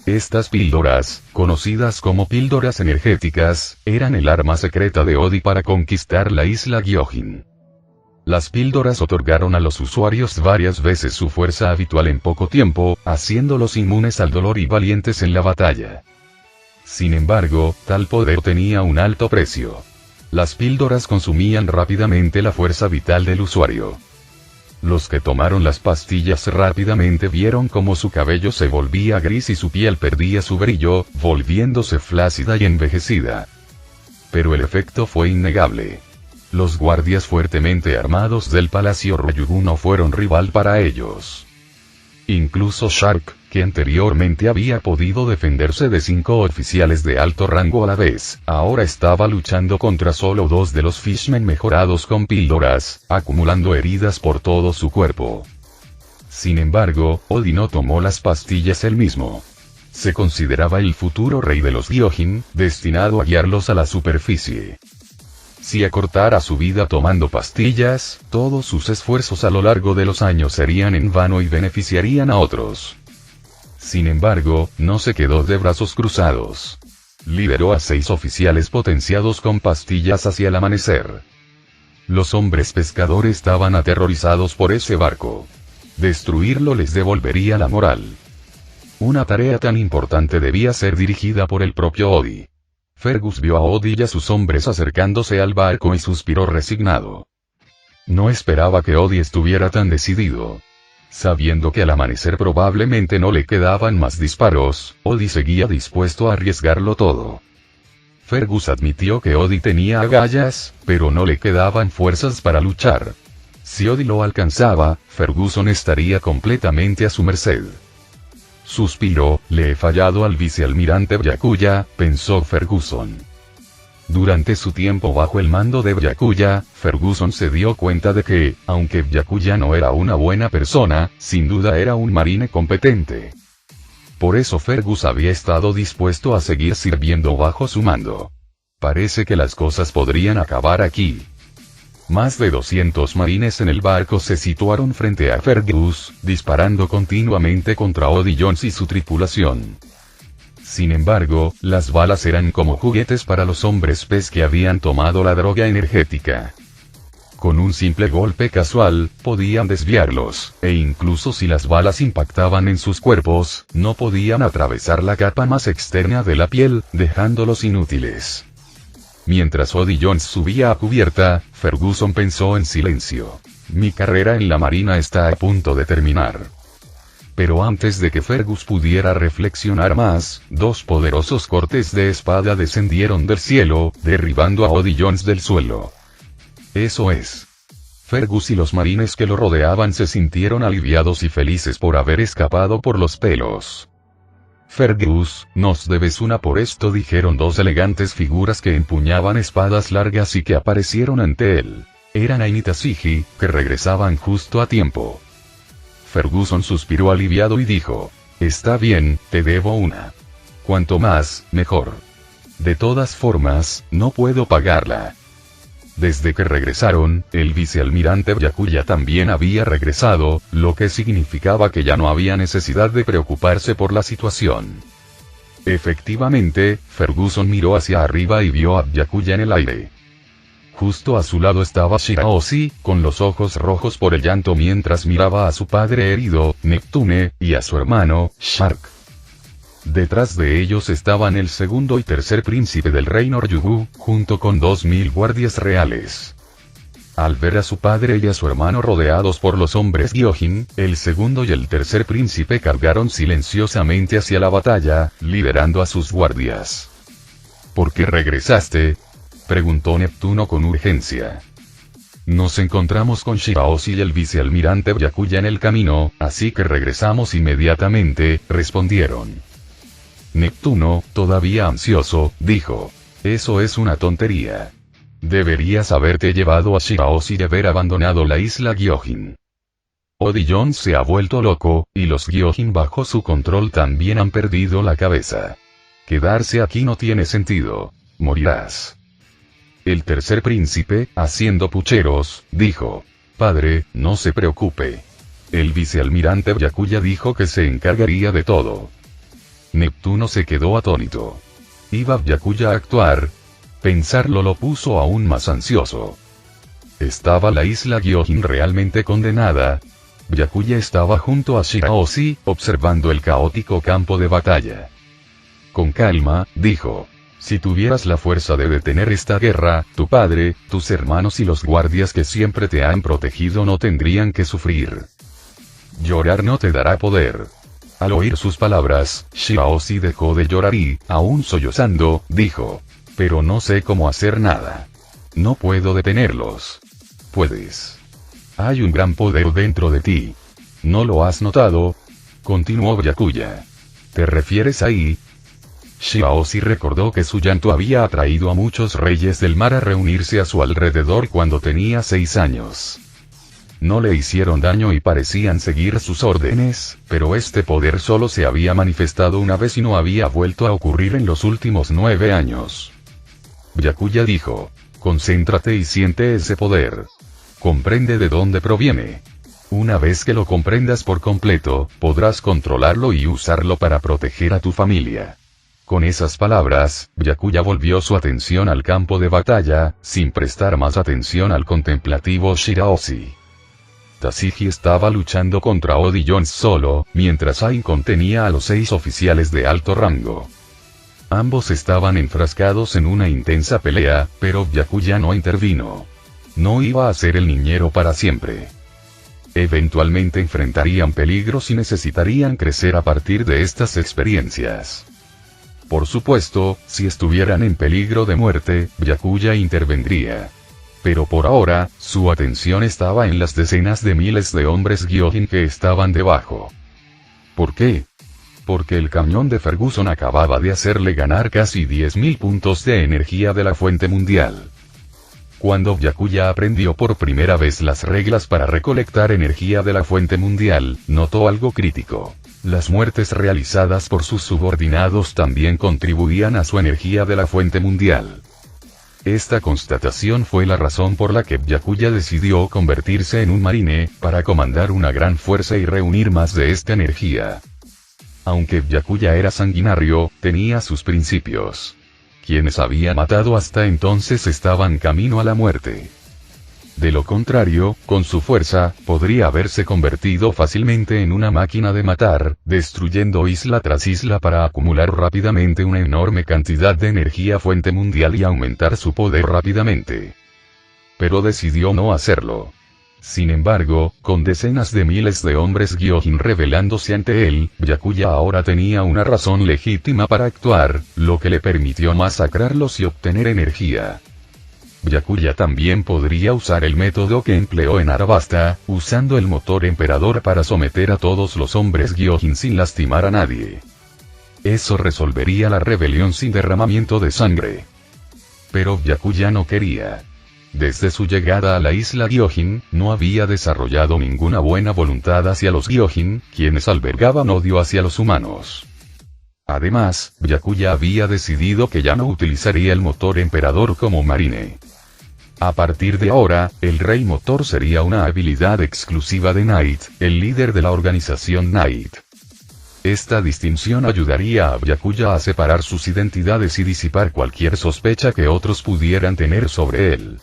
Estas píldoras, conocidas como píldoras energéticas, eran el arma secreta de Odi para conquistar la isla Gyojin. Las píldoras otorgaron a los usuarios varias veces su fuerza habitual en poco tiempo, haciéndolos inmunes al dolor y valientes en la batalla. Sin embargo, tal poder tenía un alto precio. Las píldoras consumían rápidamente la fuerza vital del usuario. Los que tomaron las pastillas rápidamente vieron cómo su cabello se volvía gris y su piel perdía su brillo, volviéndose flácida y envejecida. Pero el efecto fue innegable. Los guardias fuertemente armados del Palacio Ryugu no fueron rival para ellos. Incluso Shark, que anteriormente había podido defenderse de 5 oficiales de alto rango a la vez, ahora estaba luchando contra solo 2 de los Fishmen mejorados con píldoras, acumulando heridas por todo su cuerpo. Sin embargo, Odi no tomó las pastillas él mismo. Se consideraba el futuro rey de los Gyojin, destinado a guiarlos a la superficie. Si acortara su vida tomando pastillas, todos sus esfuerzos a lo largo de los años serían en vano y beneficiarían a otros. Sin embargo, no se quedó de brazos cruzados. Lideró a 6 oficiales potenciados con pastillas hacia el amanecer. Los hombres pescadores estaban aterrorizados por ese barco. Destruirlo les devolvería la moral. Una tarea tan importante debía ser dirigida por el propio Odi. Fergus vio a Odi y a sus hombres acercándose al barco y suspiró resignado. No esperaba que Odi estuviera tan decidido. Sabiendo que al amanecer probablemente no le quedaban más disparos, Odi seguía dispuesto a arriesgarlo todo. Fergus admitió que Odi tenía agallas, pero no le quedaban fuerzas para luchar. Si Odi lo alcanzaba, Ferguson estaría completamente a su merced. Suspiró, le he fallado al vicealmirante Byakuya, pensó Ferguson. Durante su tiempo bajo el mando de Byakuya, Ferguson se dio cuenta de que, aunque Byakuya no era una buena persona, sin duda era un marine competente. Por eso Fergus había estado dispuesto a seguir sirviendo bajo su mando. Parece que las cosas podrían acabar aquí. Más de 200 marines en el barco se situaron frente a Fergus, disparando continuamente contra Odi Jones y su tripulación. Sin embargo, las balas eran como juguetes para los hombres pez que habían tomado la droga energética. Con un simple golpe casual, podían desviarlos, e incluso si las balas impactaban en sus cuerpos, no podían atravesar la capa más externa de la piel, dejándolos inútiles. Mientras Odi Jones subía a cubierta, Ferguson pensó en silencio. Mi carrera en la marina está a punto de terminar. Pero antes de que Fergus pudiera reflexionar más, 2 poderosos cortes de espada descendieron del cielo, derribando a Odi Jones del suelo. Eso es. Fergus y los marines que lo rodeaban se sintieron aliviados y felices por haber escapado por los pelos. Fergus, nos debes una por esto, dijeron 2 elegantes figuras que empuñaban espadas largas y que aparecieron ante él. Eran Ain y Tashigi, que regresaban justo a tiempo. Ferguson suspiró aliviado y dijo: está bien, te debo una. Cuanto más, mejor. De todas formas, no puedo pagarla. Desde que regresaron, el vicealmirante Byakuya también había regresado, lo que significaba que ya no había necesidad de preocuparse por la situación. Efectivamente, Ferguson miró hacia arriba y vio a Byakuya en el aire. Justo a su lado estaba Shirahoshi, con los ojos rojos por el llanto mientras miraba a su padre herido, Neptune, y a su hermano, Shark. Detrás de ellos estaban el segundo y tercer príncipe del reino Ryugu, junto con 2000 guardias reales. Al ver a su padre y a su hermano rodeados por los hombres Gyojin, el segundo y el tercer príncipe cargaron silenciosamente hacia la batalla, liderando a sus guardias. ¿Por qué regresaste?, preguntó Neptuno con urgencia. Nos encontramos con Shirahoshi y el vicealmirante Byakuya en el camino, así que regresamos inmediatamente, respondieron. Neptuno, todavía ansioso, dijo: eso es una tontería. Deberías haberte llevado a Shirahoshi y haber abandonado la isla Gyojin. Odillon se ha vuelto loco, y los Gyojin bajo su control también han perdido la cabeza. Quedarse aquí no tiene sentido. Morirás. El tercer príncipe, haciendo pucheros, dijo: padre, no se preocupe. El vicealmirante Byakuya dijo que se encargaría de todo. Neptuno se quedó atónito. ¿Iba Byakuya a actuar? Pensarlo lo puso aún más ansioso. ¿Estaba la isla Gyojin realmente condenada? Byakuya estaba junto a Shirahoshi, observando el caótico campo de batalla. Con calma, dijo: si tuvieras la fuerza de detener esta guerra, tu padre, tus hermanos y los guardias que siempre te han protegido no tendrían que sufrir. Llorar no te dará poder. Al oír sus palabras, Shirahoshi dejó de llorar y, aún sollozando, dijo: pero no sé cómo hacer nada. No puedo detenerlos. Puedes. Hay un gran poder dentro de ti. ¿No lo has notado? Continuó Byakuya. ¿Te refieres ahí? Shirahoshi recordó que su llanto había atraído a muchos reyes del mar a reunirse a su alrededor cuando tenía 6 años. No le hicieron daño y parecían seguir sus órdenes, pero este poder solo se había manifestado una vez y no había vuelto a ocurrir en los últimos 9 años. Byakuya dijo: concéntrate y siente ese poder. Comprende de dónde proviene. Una vez que lo comprendas por completo, podrás controlarlo y usarlo para proteger a tu familia. Con esas palabras, Byakuya volvió su atención al campo de batalla, sin prestar más atención al contemplativo Shirahoshi. Tashigi estaba luchando contra Odillon solo, mientras Ain contenía a los 6 oficiales de alto rango. Ambos estaban enfrascados en una intensa pelea, pero Byakuya no intervino. No iba a ser el niñero para siempre. Eventualmente enfrentarían peligros y necesitarían crecer a partir de estas experiencias. Por supuesto, si estuvieran en peligro de muerte, Byakuya intervendría. Pero por ahora, su atención estaba en las decenas de miles de hombres Gyojin que estaban debajo. ¿Por qué? Porque el cañón de Ferguson acababa de hacerle ganar casi 10.000 puntos de energía de la fuente mundial. Cuando Byakuya aprendió por primera vez las reglas para recolectar energía de la fuente mundial, notó algo crítico. Las muertes realizadas por sus subordinados también contribuían a su energía de la fuente mundial. Esta constatación fue la razón por la que Byakuya decidió convertirse en un marine, para comandar una gran fuerza y reunir más de esta energía. Aunque Byakuya era sanguinario, tenía sus principios. Quienes había matado hasta entonces estaban camino a la muerte. De lo contrario, con su fuerza, podría haberse convertido fácilmente en una máquina de matar, destruyendo isla tras isla para acumular rápidamente una enorme cantidad de energía fuente mundial y aumentar su poder rápidamente. Pero decidió no hacerlo. Sin embargo, con decenas de miles de hombres Gyojin rebelándose ante él, Byakuya ahora tenía una razón legítima para actuar, lo que le permitió masacrarlos y obtener energía. Byakuya también podría usar el método que empleó en Arabasta, usando el motor emperador para someter a todos los hombres Gyojin sin lastimar a nadie. Eso resolvería la rebelión sin derramamiento de sangre. Pero Byakuya no quería. Desde su llegada a la isla Gyojin, no había desarrollado ninguna buena voluntad hacia los Gyojin, quienes albergaban odio hacia los humanos. Además, Byakuya había decidido que ya no utilizaría el motor emperador como marine. A partir de ahora, el Rey Motor sería una habilidad exclusiva de Knight, el líder de la organización Knight. Esta distinción ayudaría a Byakuya a separar sus identidades y disipar cualquier sospecha que otros pudieran tener sobre él.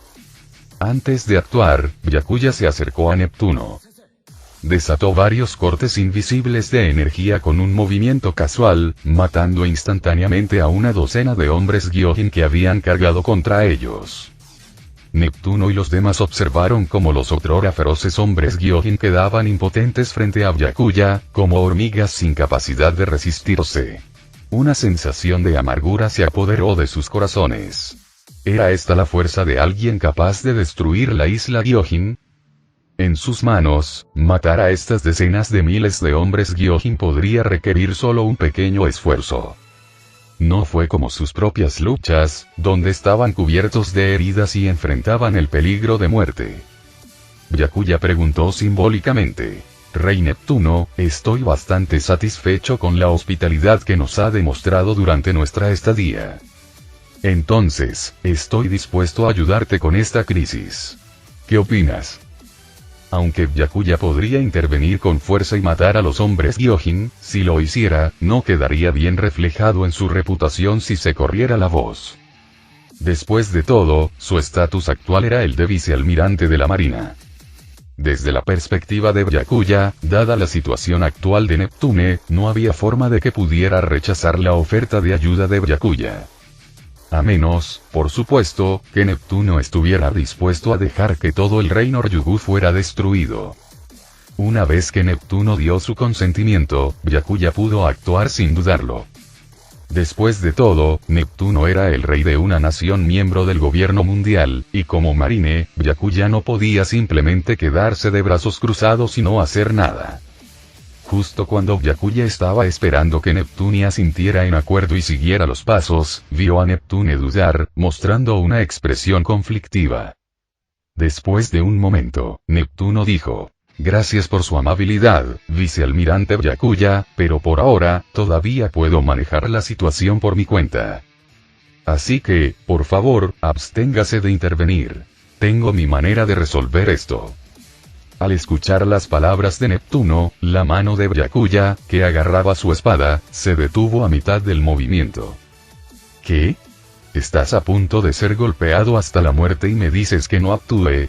Antes de actuar, Byakuya se acercó a Neptuno. Desató varios cortes invisibles de energía con un movimiento casual, matando instantáneamente a una docena de hombres Gyojin que habían cargado contra ellos. Neptuno y los demás observaron cómo los otrora feroces hombres Gyojin quedaban impotentes frente a Byakuya, como hormigas sin capacidad de resistirse. Una sensación de amargura se apoderó de sus corazones. ¿Era esta la fuerza de alguien capaz de destruir la isla Gyojin? En sus manos, matar a estas decenas de miles de hombres Gyojin podría requerir solo un pequeño esfuerzo. No fue como sus propias luchas, donde estaban cubiertos de heridas y enfrentaban el peligro de muerte. Byakuya preguntó simbólicamente: Rey Neptuno, estoy bastante satisfecho con la hospitalidad que nos ha demostrado durante nuestra estadía. Entonces, estoy dispuesto a ayudarte con esta crisis. ¿Qué opinas? Aunque Byakuya podría intervenir con fuerza y matar a los hombres Gyojin, si lo hiciera, no quedaría bien reflejado en su reputación si se corriera la voz. Después de todo, su estatus actual era el de vicealmirante de la Marina. Desde la perspectiva de Byakuya, dada la situación actual de Neptune, no había forma de que pudiera rechazar la oferta de ayuda de Byakuya. A menos, por supuesto, que Neptuno estuviera dispuesto a dejar que todo el reino Ryugu fuera destruido. Una vez que Neptuno dio su consentimiento, Byakuya pudo actuar sin dudarlo. Después de todo, Neptuno era el rey de una nación miembro del gobierno mundial, y como marine, Byakuya no podía simplemente quedarse de brazos cruzados y no hacer nada. Justo cuando Byakuya estaba esperando que Neptune asintiera en acuerdo y siguiera los pasos, vio a Neptune dudar, mostrando una expresión conflictiva. Después de un momento, Neptuno dijo: Gracias por su amabilidad, vicealmirante Byakuya, pero por ahora, todavía puedo manejar la situación por mi cuenta. Así que, por favor, absténgase de intervenir. Tengo mi manera de resolver esto. Al escuchar las palabras de Neptuno, la mano de Byakuya, que agarraba su espada, se detuvo a mitad del movimiento. ¿Qué? ¿Estás a punto de ser golpeado hasta la muerte y me dices que no actúe?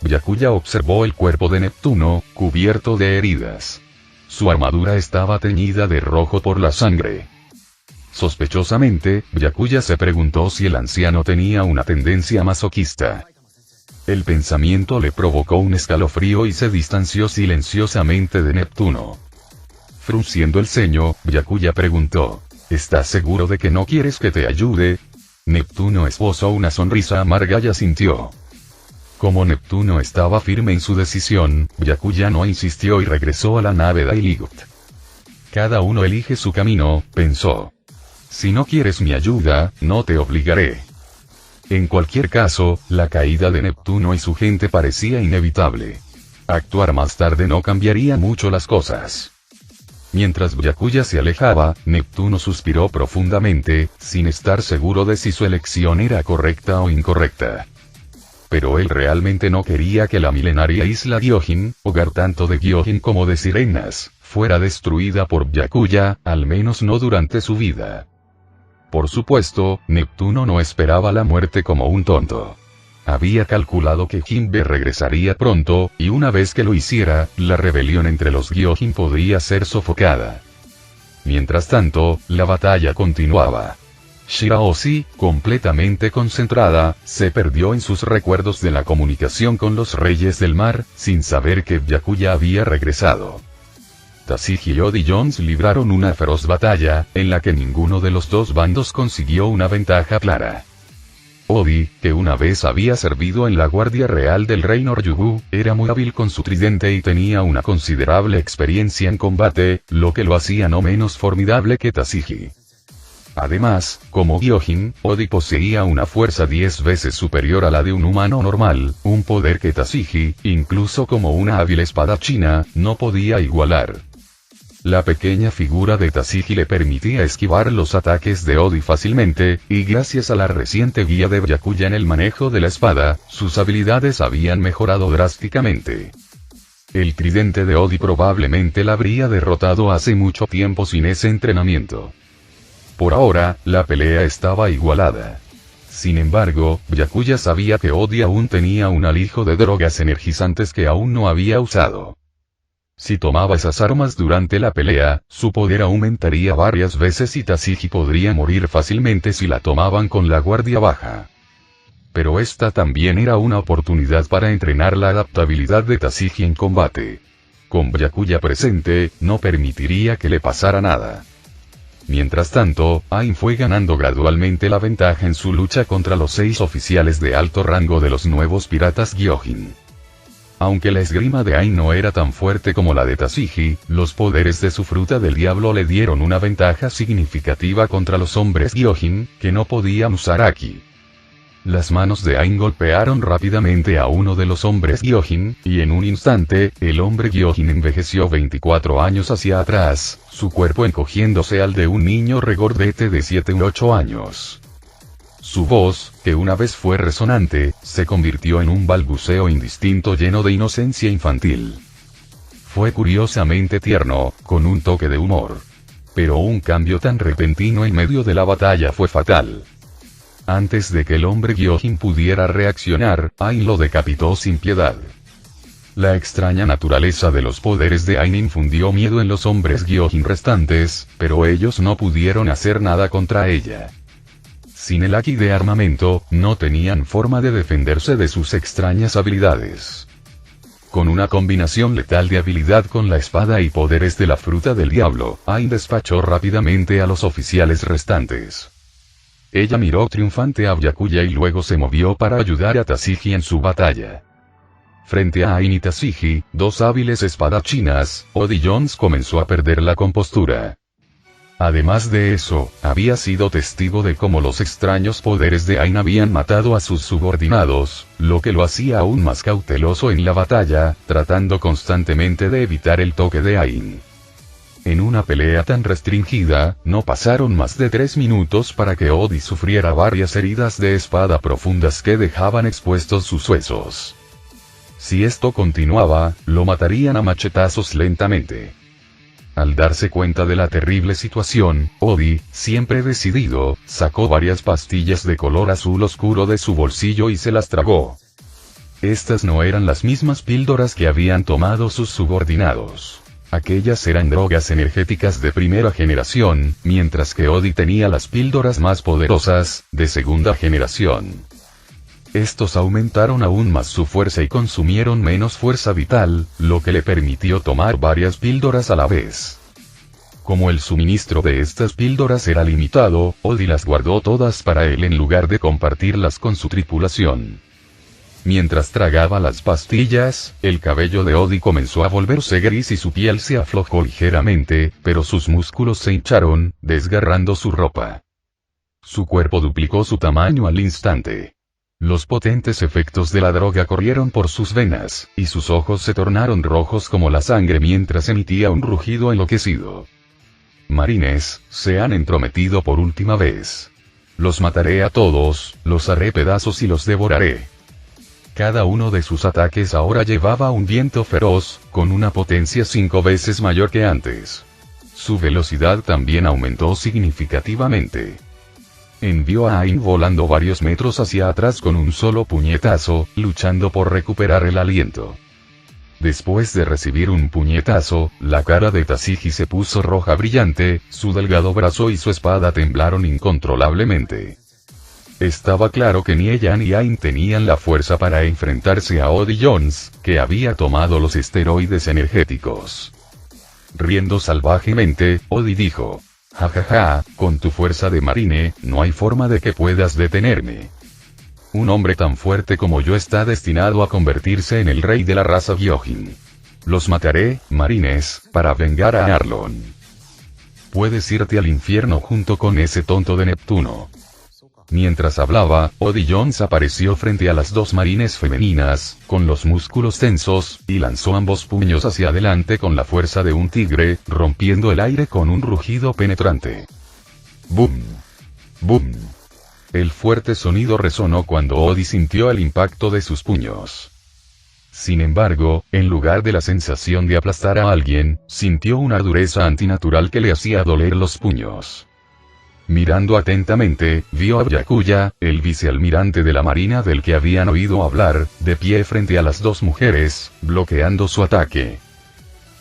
Byakuya observó el cuerpo de Neptuno, cubierto de heridas. Su armadura estaba teñida de rojo por la sangre. Sospechosamente, Byakuya se preguntó si el anciano tenía una tendencia masoquista. El pensamiento le provocó un escalofrío y se distanció silenciosamente de Neptuno. Frunciendo el ceño, Byakuya preguntó: ¿Estás seguro de que no quieres que te ayude? Neptuno esbozó una sonrisa amarga y asintió. Como Neptuno estaba firme en su decisión, Byakuya no insistió y regresó a la nave Dailigut. Cada uno elige su camino, pensó. Si no quieres mi ayuda, no te obligaré. En cualquier caso, la caída de Neptuno y su gente parecía inevitable. Actuar más tarde no cambiaría mucho las cosas. Mientras Byakuya se alejaba, Neptuno suspiró profundamente, sin estar seguro de si su elección era correcta o incorrecta. Pero él realmente no quería que la milenaria isla Gyojin, hogar tanto de Gyojin como de sirenas, fuera destruida por Byakuya, al menos no durante su vida. Por supuesto, Neptuno no esperaba la muerte como un tonto. Había calculado que Jinbe regresaría pronto, y una vez que lo hiciera, la rebelión entre los Gyojin podría ser sofocada. Mientras tanto, la batalla continuaba. Shirahoshi, completamente concentrada, se perdió en sus recuerdos de la comunicación con los reyes del mar, sin saber que Byakuya había regresado. Tashigi y Odi Jones libraron una feroz batalla, en la que ninguno de los dos bandos consiguió una ventaja clara. Odi, que una vez había servido en la Guardia Real del Reino Ryugu, era muy hábil con su tridente y tenía una considerable experiencia en combate, lo que lo hacía no menos formidable que Tashigi. Además, como Gyojin, Odi poseía una fuerza 10 veces superior a la de un humano normal, un poder que Tashigi, incluso como una hábil espadachina, no podía igualar. La pequeña figura de Tasuji le permitía esquivar los ataques de Odi fácilmente, y gracias a la reciente guía de Byakuya en el manejo de la espada, sus habilidades habían mejorado drásticamente. El tridente de Odi probablemente la habría derrotado hace mucho tiempo sin ese entrenamiento. Por ahora, la pelea estaba igualada. Sin embargo, Byakuya sabía que Odi aún tenía un alijo de drogas energizantes que aún no había usado. Si tomaba esas armas durante la pelea, su poder aumentaría varias veces y Tasuji podría morir fácilmente si la tomaban con la guardia baja. Pero esta también era una oportunidad para entrenar la adaptabilidad de Tasuji en combate. Con Byakuya presente, no permitiría que le pasara nada. Mientras tanto, Ain fue ganando gradualmente la ventaja en su lucha contra los 6 oficiales de alto rango de los nuevos piratas Gyojin. Aunque la esgrima de Ain no era tan fuerte como la de Tasuji, los poderes de su fruta del diablo le dieron una ventaja significativa contra los hombres Gyojin, que no podían usar Haki. Las manos de Ain golpearon rápidamente a uno de los hombres Gyojin, y en un instante, el hombre Gyojin envejeció 24 años hacia atrás, su cuerpo encogiéndose al de un niño regordete de 7 u 8 años. Su voz, que una vez fue resonante, se convirtió en un balbuceo indistinto lleno de inocencia infantil. Fue curiosamente tierno, con un toque de humor. Pero un cambio tan repentino en medio de la batalla fue fatal. Antes de que el hombre Gyojin pudiera reaccionar, Ain lo decapitó sin piedad. La extraña naturaleza de los poderes de Ain infundió miedo en los hombres Gyojin restantes, pero ellos no pudieron hacer nada contra ella. Sin el Haki de armamento, no tenían forma de defenderse de sus extrañas habilidades. Con una combinación letal de habilidad con la espada y poderes de la fruta del diablo, Ain despachó rápidamente a los oficiales restantes. Ella miró triunfante a Byakuya y luego se movió para ayudar a Tasuji en su batalla. Frente a Ain y Tasuji, 2 hábiles espadachinas, Odi Jones comenzó a perder la compostura. Además de eso, había sido testigo de cómo los extraños poderes de Ain habían matado a sus subordinados, lo que lo hacía aún más cauteloso en la batalla, tratando constantemente de evitar el toque de Ain. En una pelea tan restringida, no pasaron más de 3 minutos para que Odi sufriera varias heridas de espada profundas que dejaban expuestos sus huesos. Si esto continuaba, lo matarían a machetazos lentamente. Al darse cuenta de la terrible situación, Odi, siempre decidido, sacó varias pastillas de color azul oscuro de su bolsillo y se las tragó. Estas no eran las mismas píldoras que habían tomado sus subordinados. Aquellas eran drogas energéticas de primera generación, mientras que Odi tenía las píldoras más poderosas, de segunda generación. Estos aumentaron aún más su fuerza y consumieron menos fuerza vital, lo que le permitió tomar varias píldoras a la vez. Como el suministro de estas píldoras era limitado, Odi las guardó todas para él en lugar de compartirlas con su tripulación. Mientras tragaba las pastillas, el cabello de Odi comenzó a volverse gris y su piel se aflojó ligeramente, pero sus músculos se hincharon, desgarrando su ropa. Su cuerpo duplicó su tamaño al instante. Los potentes efectos de la droga corrieron por sus venas, y sus ojos se tornaron rojos como la sangre mientras emitía un rugido enloquecido. Marines, se han entrometido por última vez. Los mataré a todos, los haré pedazos y los devoraré. Cada uno de sus ataques ahora llevaba un viento feroz, con una potencia 5 veces mayor que antes. Su velocidad también aumentó significativamente. Envió a Ain volando varios metros hacia atrás con un solo puñetazo, luchando por recuperar el aliento. Después de recibir un puñetazo, la cara de Tasuji se puso roja brillante, su delgado brazo y su espada temblaron incontrolablemente. Estaba claro que ni ella ni Ain tenían la fuerza para enfrentarse a Odi Jones, que había tomado los esteroides energéticos. Riendo salvajemente, Odi dijo: «Jajaja, con tu fuerza de marine, no hay forma de que puedas detenerme. Un hombre tan fuerte como yo está destinado a convertirse en el rey de la raza Gyojin. Los mataré, marines, para vengar a Arlon. Puedes irte al infierno junto con ese tonto de Neptuno». Mientras hablaba, Odie Jones apareció frente a las dos marines femeninas, con los músculos tensos, y lanzó ambos puños hacia adelante con la fuerza de un tigre, rompiendo el aire con un rugido penetrante. ¡Bum! ¡Bum! El fuerte sonido resonó cuando Odie sintió el impacto de sus puños. Sin embargo, en lugar de la sensación de aplastar a alguien, sintió una dureza antinatural que le hacía doler los puños. Mirando atentamente, vio a Byakuya, el vicealmirante de la marina del que habían oído hablar, de pie frente a las dos mujeres, bloqueando su ataque.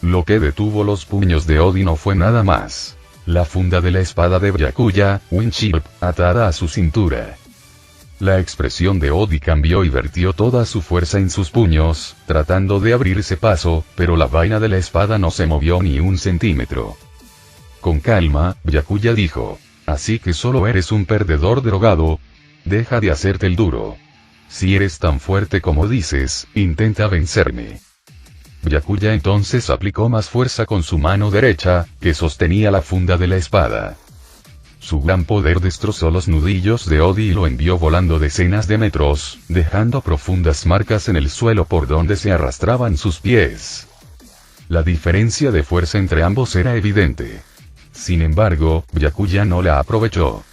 Lo que detuvo los puños de Odie no fue nada más. La funda de la espada de Byakuya, Winchip, atada a su cintura. La expresión de Odie cambió y vertió toda su fuerza en sus puños, tratando de abrirse paso, pero la vaina de la espada no se movió ni un centímetro. Con calma, Byakuya dijo: «Así que solo eres un perdedor drogado. Deja de hacerte el duro. Si eres tan fuerte como dices, intenta vencerme». Byakuya entonces aplicó más fuerza con su mano derecha, que sostenía la funda de la espada. Su gran poder destrozó los nudillos de Odie y lo envió volando decenas de metros, dejando profundas marcas en el suelo por donde se arrastraban sus pies. La diferencia de fuerza entre ambos era evidente. Sin embargo, Byakuya no la aprovechó.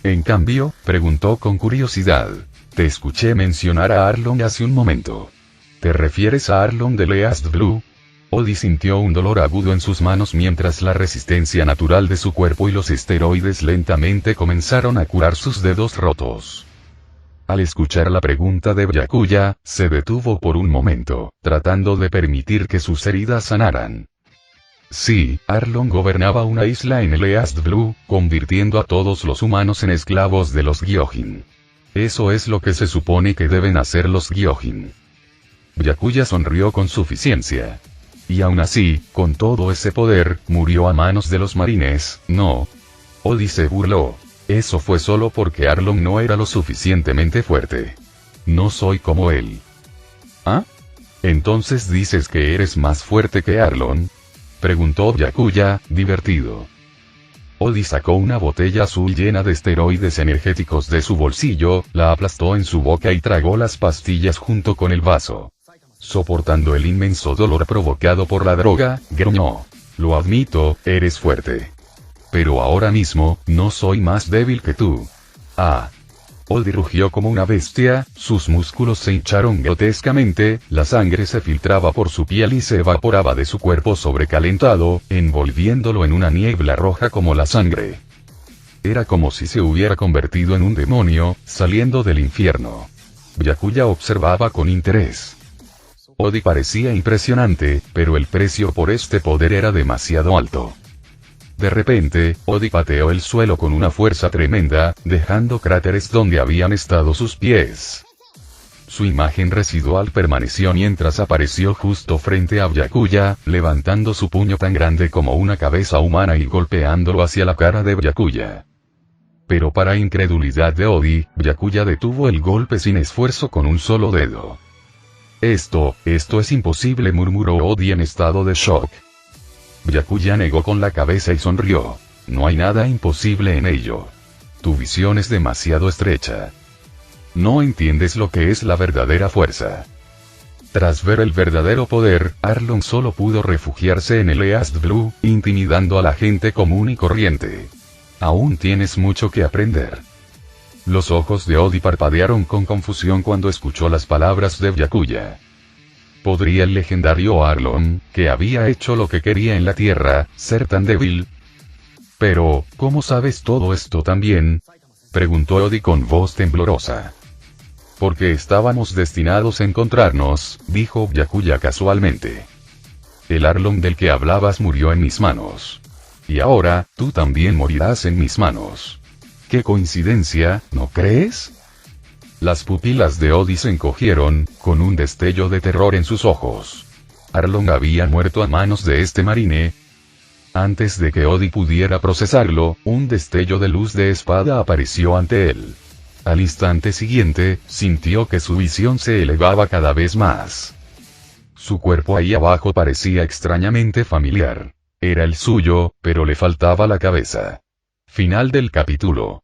En cambio, preguntó con curiosidad: «Te escuché mencionar a Arlong hace un momento. ¿Te refieres a Arlong de East Blue?» Odie sintió un dolor agudo en sus manos mientras la resistencia natural de su cuerpo y los esteroides lentamente comenzaron a curar sus dedos rotos. Al escuchar la pregunta de Byakuya, se detuvo por un momento, tratando de permitir que sus heridas sanaran. Sí, Arlong gobernaba una isla en el East Blue, convirtiendo a todos los humanos en esclavos de los Gyojin. Eso es lo que se supone que deben hacer los Gyojin. Byakuya sonrió con suficiencia. Y aún así, con todo ese poder, murió a manos de los marines, ¿no? Odie se burló. Eso fue solo porque Arlong no era lo suficientemente fuerte. No soy como él. ¿Ah? ¿Entonces dices que eres más fuerte que Arlong?, preguntó Byakuya, divertido. Odie sacó una botella azul llena de esteroides energéticos de su bolsillo, la aplastó en su boca y tragó las pastillas junto con el vaso. Soportando el inmenso dolor provocado por la droga, gruñó: «Lo admito, eres fuerte. Pero ahora mismo, no soy más débil que tú». «Ah». Odie rugió como una bestia, sus músculos se hincharon grotescamente, la sangre se filtraba por su piel y se evaporaba de su cuerpo sobrecalentado, envolviéndolo en una niebla roja como la sangre. Era como si se hubiera convertido en un demonio, saliendo del infierno. Byakuya observaba con interés. Odie parecía impresionante, pero el precio por este poder era demasiado alto. De repente, Odie pateó el suelo con una fuerza tremenda, dejando cráteres donde habían estado sus pies. Su imagen residual permaneció mientras apareció justo frente a Byakuya, levantando su puño tan grande como una cabeza humana y golpeándolo hacia la cara de Byakuya. Pero para incredulidad de Odie, Byakuya detuvo el golpe sin esfuerzo con un solo dedo. Esto es imposible», murmuró Odie en estado de shock. Byakuya negó con la cabeza y sonrió. «No hay nada imposible en ello. Tu visión es demasiado estrecha. No entiendes lo que es la verdadera fuerza». Tras ver el verdadero poder, Arlong solo pudo refugiarse en el East Blue, intimidando a la gente común y corriente. «Aún tienes mucho que aprender». Los ojos de Odie parpadearon con confusión cuando escuchó las palabras de Byakuya. ¿Podría el legendario Arlong, que había hecho lo que quería en la Tierra, ser tan débil? «Pero, ¿cómo sabes todo esto también?», preguntó Odie con voz temblorosa. «Porque estábamos destinados a encontrarnos», dijo Byakuya casualmente. «El Arlong del que hablabas murió en mis manos. Y ahora, tú también morirás en mis manos. ¡Qué coincidencia!, ¿no crees?». Las pupilas de Odie se encogieron, con un destello de terror en sus ojos. Arlong había muerto a manos de este marine. Antes de que Odie pudiera procesarlo, un destello de luz de espada apareció ante él. Al instante siguiente, sintió que su visión se elevaba cada vez más. Su cuerpo ahí abajo parecía extrañamente familiar. Era el suyo, pero le faltaba la cabeza. Final del capítulo.